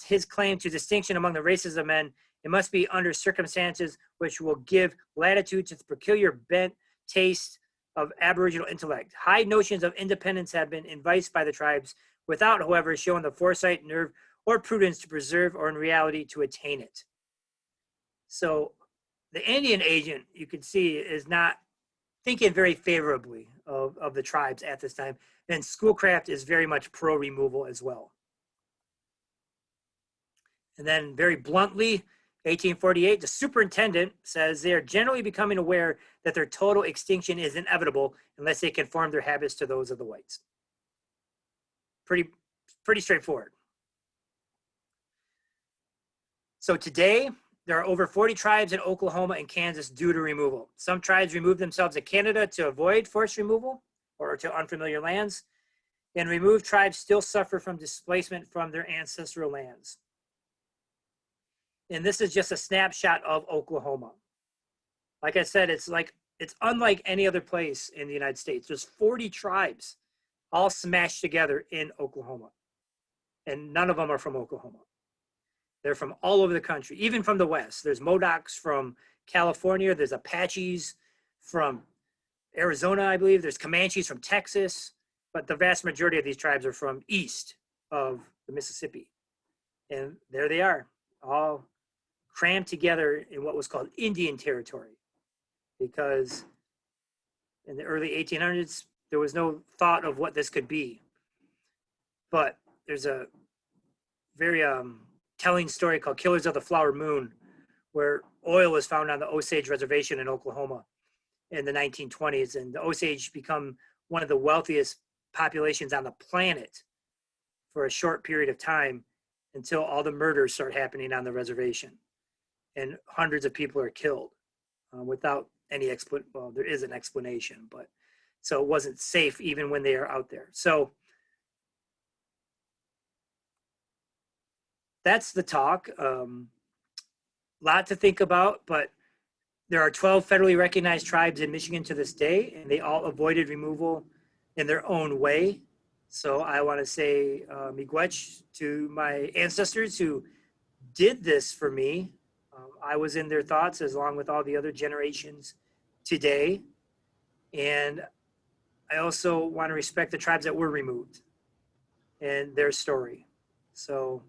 his claim to distinction among the races of men, it must be under circumstances which will give latitude to the peculiar bent taste of Aboriginal intellect. High notions of independence have been enticed by the tribes, without, however, showing the foresight, nerve, or prudence to preserve or in reality to attain it. So the Indian agent, you can see, is not thinking very favorably of the tribes at this time. And Schoolcraft is very much pro-removal as well. And then very bluntly, 1848, the superintendent says they are generally becoming aware that their total extinction is inevitable unless they conform their habits to those of the whites. Pretty straightforward. So today, there are over 40 tribes in Oklahoma and Kansas due to removal. Some tribes remove themselves to Canada to avoid forced removal or to unfamiliar lands. And removed tribes still suffer from displacement from their ancestral lands. And this is just a snapshot of Oklahoma. Like I said, it's unlike any other place in the United States. There's 40 tribes all smashed together in Oklahoma. And none of them are from Oklahoma. They're from all over the country, even from the West. There's Modocs from California. There's Apaches from Arizona, I believe. There's Comanches from Texas. But the vast majority of these tribes are from east of the Mississippi. And there they are, all crammed together in what was called Indian Territory. Because in the early 1800s, there was no thought of what this could be. But there's a very telling story called Killers of the Flower Moon, where oil was found on the Osage Reservation in Oklahoma in the 1920s. And the Osage become one of the wealthiest populations on the planet for a short period of time until all the murders start happening on the reservation. And hundreds of people are killed without any explanation. Well, there is an explanation, but so it wasn't safe even when they are out there. So that's the talk. Lot to think about, but there are 12 federally recognized tribes in Michigan to this day, and they all avoided removal in their own way. So I want to say miigwech to my ancestors who did this for me. I was in their thoughts along with all the other generations today. And I also want to respect the tribes that were removed and their story. So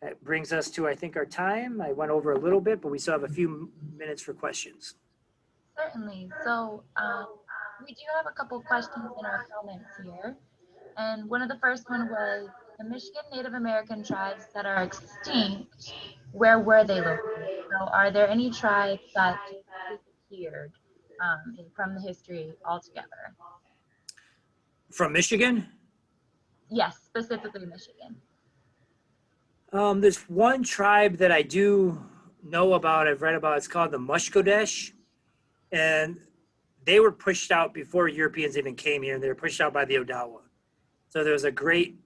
that brings us to, I think, our time. I went over a little bit, but we still have a few minutes for questions. Certainly. So we do have a couple questions in our comments here. And one of the first one was, the Michigan Native American tribes that are extinct, where were they located? So are there any tribes that disappeared? from the history altogether? From Michigan? Yes, specifically Michigan. There's one tribe that I do know about, I've read about, it's called the Mushkodesh. And they were pushed out before Europeans even came here, and they were pushed out by the Odawa. So there was a great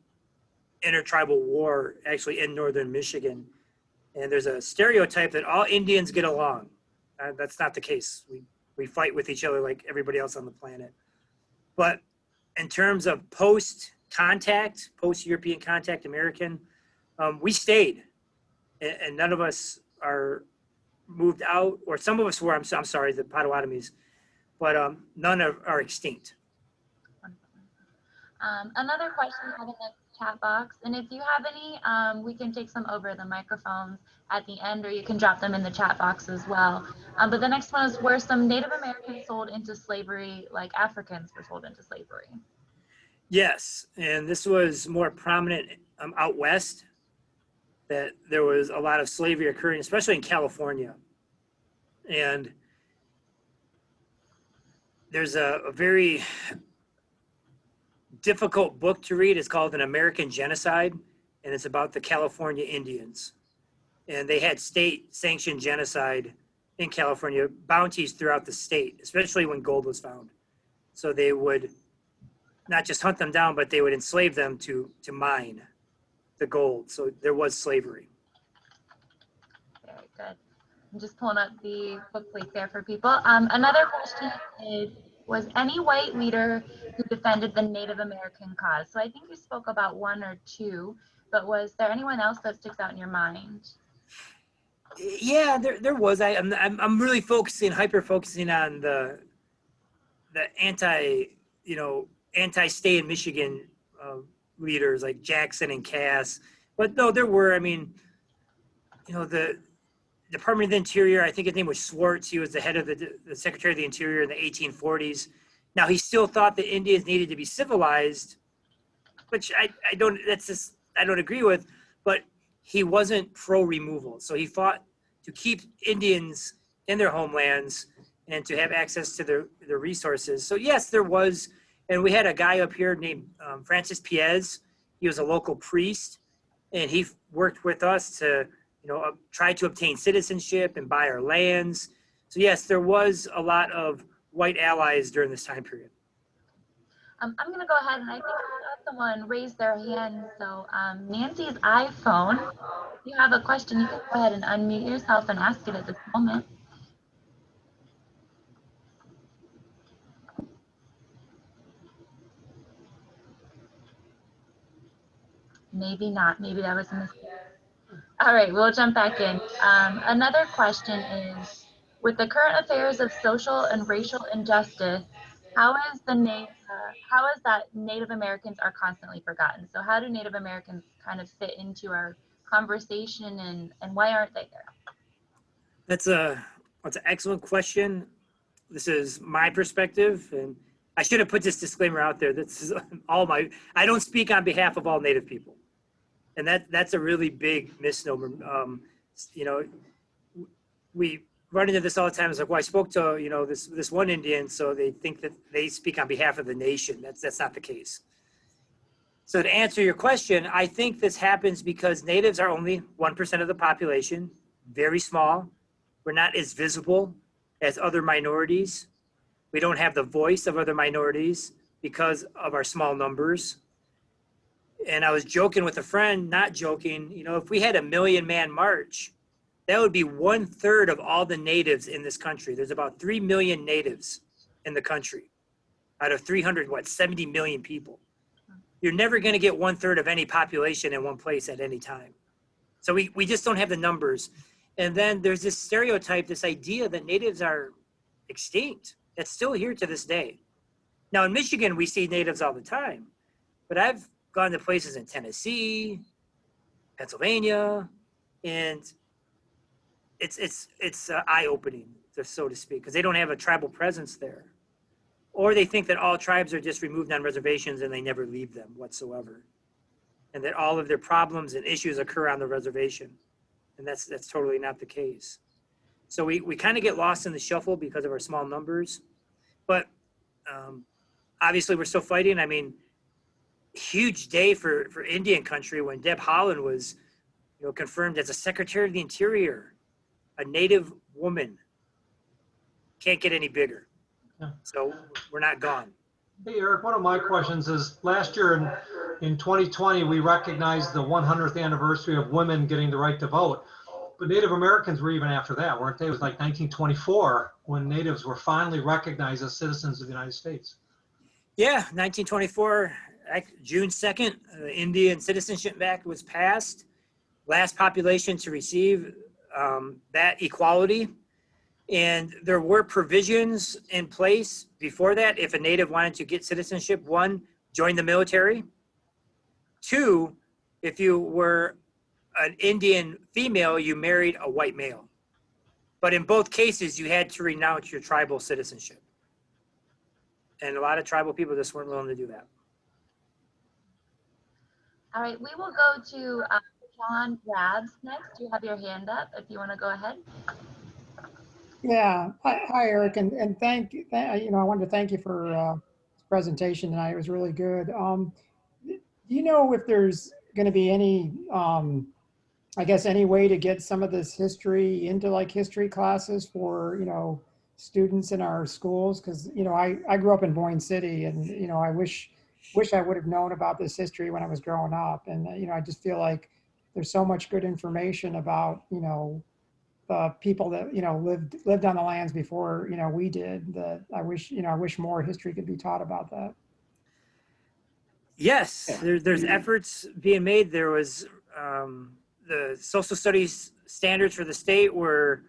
intertribal war actually in northern Michigan. And there's a stereotype that all Indians get along. That's not the case. We fight with each other like everybody else on the planet. But in terms of post-contact, post-European contact American, we stayed. And none of us are moved out, or some of us were, I'm sorry, the Potawatomis, but none are extinct. Another question we have in the chat box, and if you have any, we can take some over the microphones at the end, or you can drop them in the chat box as well. But the next one is, were some Native Americans sold into slavery like Africans were sold into slavery? Yes, and this was more prominent out west, that there was a lot of slavery occurring, especially in California. And there's a very difficult book to read. It's called An American Genocide, and it's about the California Indians. And they had state-sanctioned genocide in California, bounties throughout the state, especially when gold was found. So they would not just hunt them down, but they would enslave them to mine the gold. So there was slavery. Very good. I'm just pulling up the book link there for people. Another question is, was any white leader who defended the Native American cause? So I think you spoke about one or two, but was there anyone else that sticks out in your mind? Yeah, there was. I'm really hyper focusing on the anti-stay in Michigan leaders like Jackson and Cass. But no, there were. I mean, the Department of the Interior, I think his name was Swartz. He was the head of the Secretary of the Interior in the 1840s. Now, he still thought the Indians needed to be civilized, which I don't agree with, but he wasn't pro-removal. So he fought to keep Indians in their homelands and to have access to their resources. So yes, there was, and we had a guy up here named Francis Piez. He was a local priest, and he worked with us to try to obtain citizenship and buy our lands. So yes, there was a lot of white allies during this time period. I'm going to go ahead, and I think I saw someone raise their hand. So Nancy's iPhone, if you have a question, you can go ahead and unmute yourself and ask it at this moment. Maybe not. Maybe that was a mistake. All right, we'll jump back in. Another question is, with the current affairs of social and racial injustice, how is that Native Americans are constantly forgotten? So how do Native Americans kind of fit into our conversation, and why aren't they there? That's an excellent question. This is my perspective, and I should have put this disclaimer out there. This is I don't speak on behalf of all Native people. And that's a really big misnomer. We run into this all the time. It's like, well, I spoke to this one Indian, so they think that they speak on behalf of the nation. That's not the case. So to answer your question, I think this happens because natives are only 1% of the population, very small. We're not as visible as other minorities. We don't have the voice of other minorities because of our small numbers. And I was joking with a friend, not joking, if we had a 1 million man march, that would be 1/3 of all the natives in this country. There's about 3 million natives in the country out of 70 million people. You're never going to get 1/3 of any population in one place at any time. So we just don't have the numbers. And then there's this stereotype, this idea that natives are extinct. That's still here to this day. Now in Michigan, we see natives all the time, but I've gone to places in Tennessee, Pennsylvania, and it's eye-opening, so to speak, because they don't have a tribal presence there. Or they think that all tribes are just removed on reservations and they never leave them whatsoever. And that all of their problems and issues occur on the reservation. And that's totally not the case. So we kind of get lost in the shuffle because of our small numbers. But obviously we're still fighting. I mean, huge day for Indian country when Deb Haaland was, confirmed as a Secretary of the Interior, a Native woman. Can't get any bigger. Yeah. So we're not gone. Hey, Eric, one of my questions is last year in 2020, we recognized the 100th anniversary of women getting the right to vote. But Native Americans were even after that, weren't they? It was like 1924 when Natives were finally recognized as citizens of the United States. Yeah, 1924, June 2nd, the Indian Citizenship Act was passed. Last population to receive that equality. And there were provisions in place before that. If a Native wanted to get citizenship, 1, join the military. 2, if you were an Indian female, you married a white male. But in both cases, you had to renounce your tribal citizenship. And a lot of tribal people just weren't willing to do that. All right, we will go to John Grabs next. You have your hand up if you want to go ahead. Yeah, hi Eric, and I wanted to thank you for this presentation tonight. It was really good. Do you know if there's going to be any, I guess, any way to get some of this history into like history classes for students in our schools? Because I grew up in Boyne City, and I wish I would have known about this history when I was growing up, and I just feel like there's so much good information about people that lived on the lands before we did, that I wish more history could be taught about that. Yes, there's efforts being made. There was the social studies standards for the state were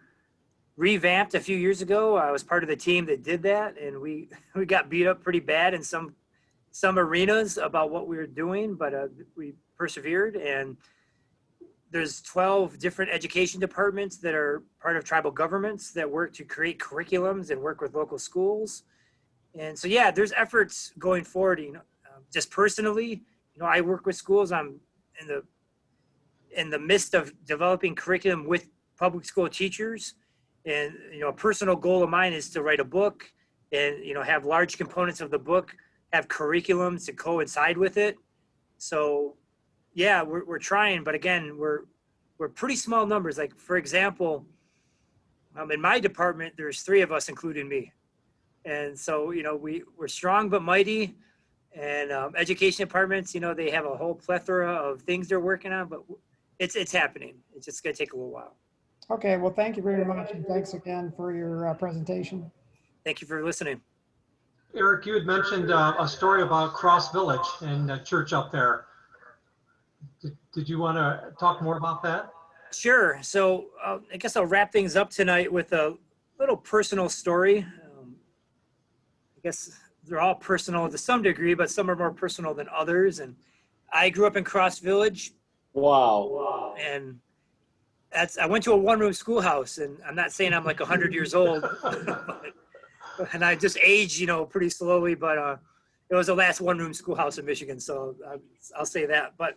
revamped a few years ago. I was part of the team that did that, and we got beat up pretty bad in some arenas about what we were doing, but we persevered. And there's 12 different education departments that are part of tribal governments that work to create curriculums and work with local schools. And so, yeah, there's efforts going forward. Just personally, I work with schools. I'm in the midst of developing curriculum with public school teachers. And, a personal goal of mine is to write a book and, have large components of the book have curriculums to coincide with it. So, yeah, we're trying, but again, we're pretty small numbers. Like, for example, in my department, there's 3 of us, including me. And so, we're strong but mighty. And education departments, they have a whole plethora of things they're working on, but it's happening. It's just going to take a little while. Okay, well, thank you very much, and thanks again for your presentation. Thank you for listening. Eric, you had mentioned a story about Cross Village and a church up there. Did you want to talk more about that? Sure. So I guess I'll wrap things up tonight with a little personal story. I guess they're all personal to some degree, but some are more personal than others. And I grew up in Cross Village. Wow. And I went to a one-room schoolhouse, and I'm not saying I'm like 100 years old, and I just aged, pretty slowly, but it was the last one-room schoolhouse in Michigan. So I'll say that, but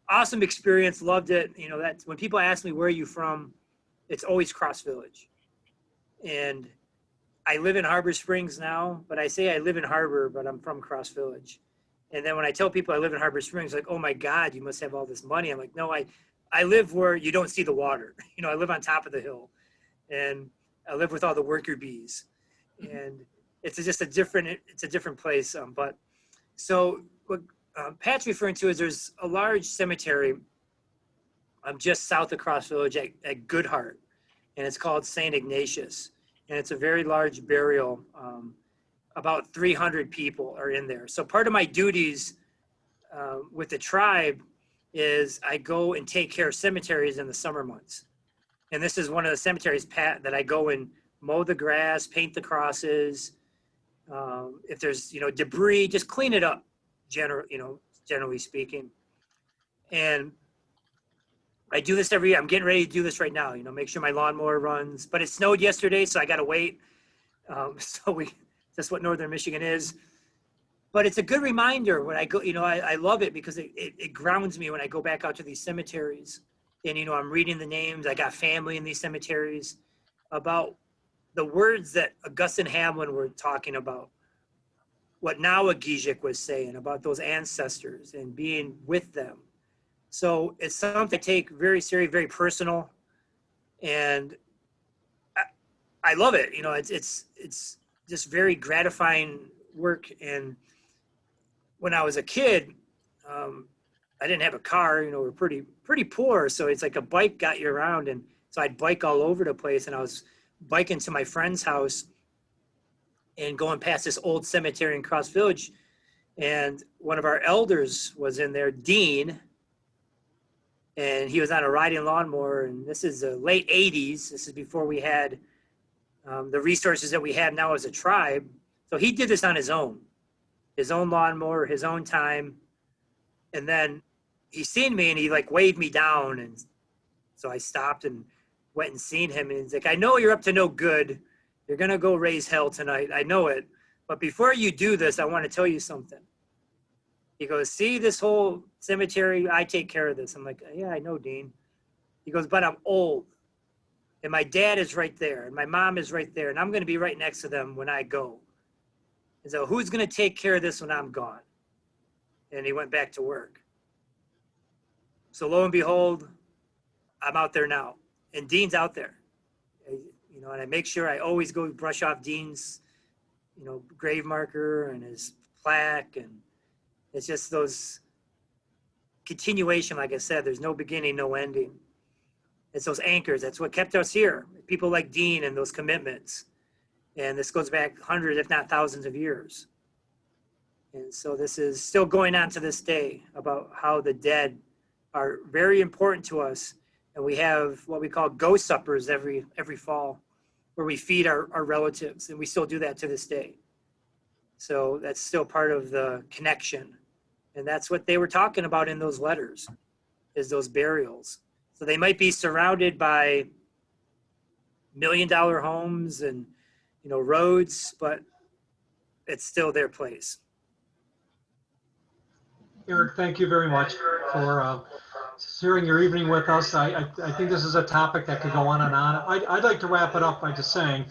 awesome experience. Loved it. That's when people ask me, where are you from? It's always Cross Village. And I live in Harbor Springs now, but I say I live in Harbor, but I'm from Cross Village. And then when I tell people I live in Harbor Springs, like, oh my God, you must have all this money. I'm like, no, I live where you don't see the water. I live on top of the hill, and I live with all the worker bees. And it's just a different place. But so what Pat's referring to is there's a large cemetery just south of Cross Village at Goodhart, and it's called St. Ignatius. And it's a very large burial. About 300 people are in there. So part of my duties with the tribe is I go and take care of cemeteries in the summer months. And this is one of the cemeteries, Pat, that I go and mow the grass, paint the crosses. If there's, debris, just clean it up, generally speaking. And I do this every year. I'm getting ready to do this right now, make sure my lawnmower runs. But it snowed yesterday, so I got to wait. That's what Northern Michigan is. But it's a good reminder when I go, I love it because it grounds me when I go back out to these cemeteries. And, I'm reading the names. I got family in these cemeteries. about the words that Augustine Hamlin were talking about, what Nawagijik was saying about those ancestors and being with them. So it's something I take very serious, very personal, and I love it. You know, it's just very gratifying work. And when I was a kid, I didn't have a car. You know, we're pretty poor, so it's like a bike got you around, and so I'd bike all over the place. And I was biking to my friend's house and going past this old cemetery in Cross Village, and one of our elders was in there, Dean, and he was on a riding lawnmower. And this is the late 80s. This is before we had the resources that we have now as a tribe. So he did this on his own lawnmower, his own time. And then he seen me and he like waved me down. And so I stopped and went and seen him. And he's like, I know you're up to no good. You're going to go raise hell tonight. I know it. But before you do this, I want to tell you something. He goes, see this whole cemetery? I take care of this. I'm like, yeah, I know, Dean. He goes, but I'm old. And my dad is right there. And my mom is right there. And I'm going to be right next to them when I go. And so who's going to take care of this when I'm gone? And he went back to work. So lo and behold, I'm out there now. And Dean's out there. You know, and I make sure I always go brush off Dean's, you know, grave marker and his plaque. And it's just those continuation, like I said, there's no beginning, no ending. It's those anchors. That's what kept us here. People like Dean and those commitments. And this goes back hundreds, if not thousands of years. And so this is still going on to this day about how the dead are very important to us. And we have what we call ghost suppers every fall, where we feed our relatives. And we still do that to this day. So that's still part of the connection. And that's what they were talking about in those letters, is those burials. So they might be surrounded by $1 million homes and, you know, roads, but it's still their place. Eric, thank you very much for sharing your evening with us. I think this is a topic that could go on and on. I'd like to wrap it up by just saying,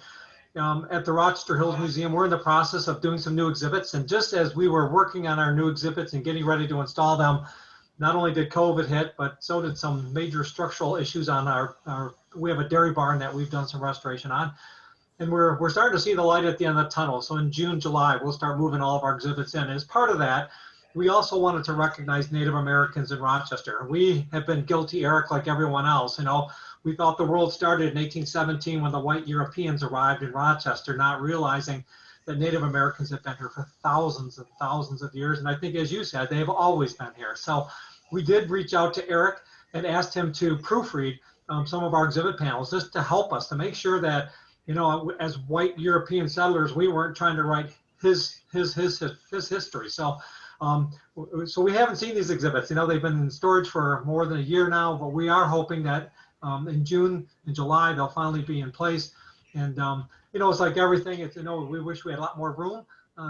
at the Rochester Hills Museum, we're in the process of doing some new exhibits. And just as we were working on our new exhibits and getting ready to install them, not only did COVID hit, but so did some major structural issues on we have a dairy barn that we've done some restoration on. And we're starting to see the light at the end of the tunnel. So in June, July, we'll start moving all of our exhibits in. As part of that, we also wanted to recognize Native Americans in Rochester. We have been guilty, Eric, like everyone else. You know, we thought the world started in 1817 when the white Europeans arrived in Rochester, not realizing that Native Americans have been here for thousands and thousands of years. And I think, as you said, they've always been here. So we did reach out to Eric and asked him to proofread some of our exhibit panels, just to help us, to make sure that, you know, as white European settlers, we weren't trying to write his history. So so we haven't seen these exhibits. You know, they've been in storage for more than a year now, but we are hoping that in June and July, they'll finally be in place. And, you know, it's like everything, it's, you know, we wish we had a lot more room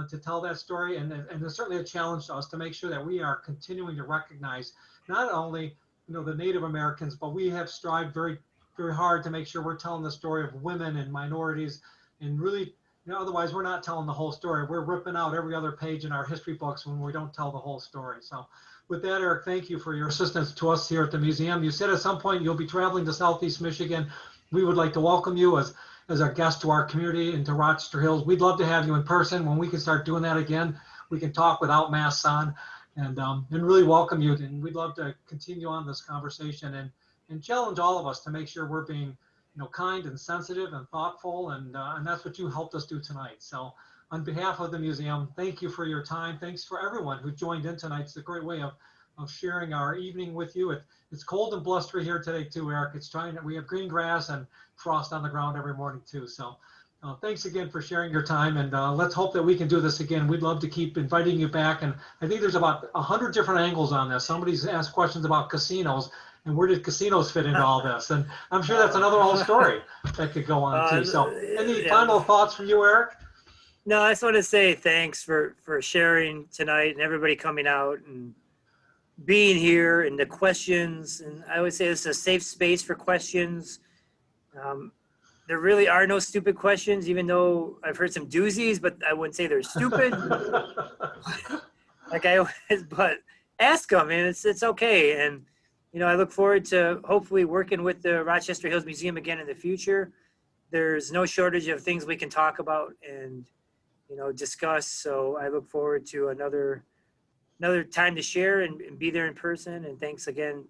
to tell that story. And it's certainly a challenge to us to make sure that we are continuing to recognize not only, you know, the Native Americans, but we have strived very, very hard to make sure we're telling the story of women and minorities, and really, you know, otherwise we're not telling the whole story. We're ripping out every other page in our history books when we don't tell the whole story. So with that, Eric, thank you for your assistance to us here at the museum. You said at some point you'll be traveling to Southeast Michigan. We would like to welcome you as a guest to our community and to Rochester Hills. We'd love to have you in person when we can start doing that again. We can talk without masks on, and really welcome you. And we'd love to continue on this conversation and challenge all of us to make sure we're being, you know, kind and sensitive and thoughtful, and that's what you helped us do tonight. So on behalf of the museum, thank you for your time. Thanks for everyone who joined in tonight. It's a great way of sharing our evening with you. It's cold and blustery here today too, Eric. We have green grass and frost on the ground every morning too. So thanks again for sharing your time, and let's hope that we can do this again. We'd love to keep inviting you back, and I think there's about 100 different angles on this. Somebody's asked questions about casinos, and where did casinos fit into all this? And I'm sure that's another whole story that could go on too. So any final thoughts from you, Eric? No, I just want to say thanks for sharing tonight and everybody coming out and being here and the questions. And I would say this is a safe space for questions. there really are no stupid questions, even though I've heard some doozies, but I wouldn't say they're stupid. Like I always, but ask them, and it's okay. And you know, I look forward to hopefully working with the Rochester Hills Museum again in the future. There's no shortage of things we can talk about and, you know, discuss. So I look forward to another time to share and be there in person. And thanks again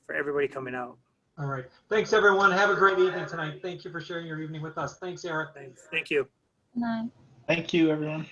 for everybody coming out. All right. Thanks, everyone. Have a great evening tonight. Thank you for sharing your evening with us. Thanks, Eric. Thanks. Thank you. Good night. Thank you, everyone.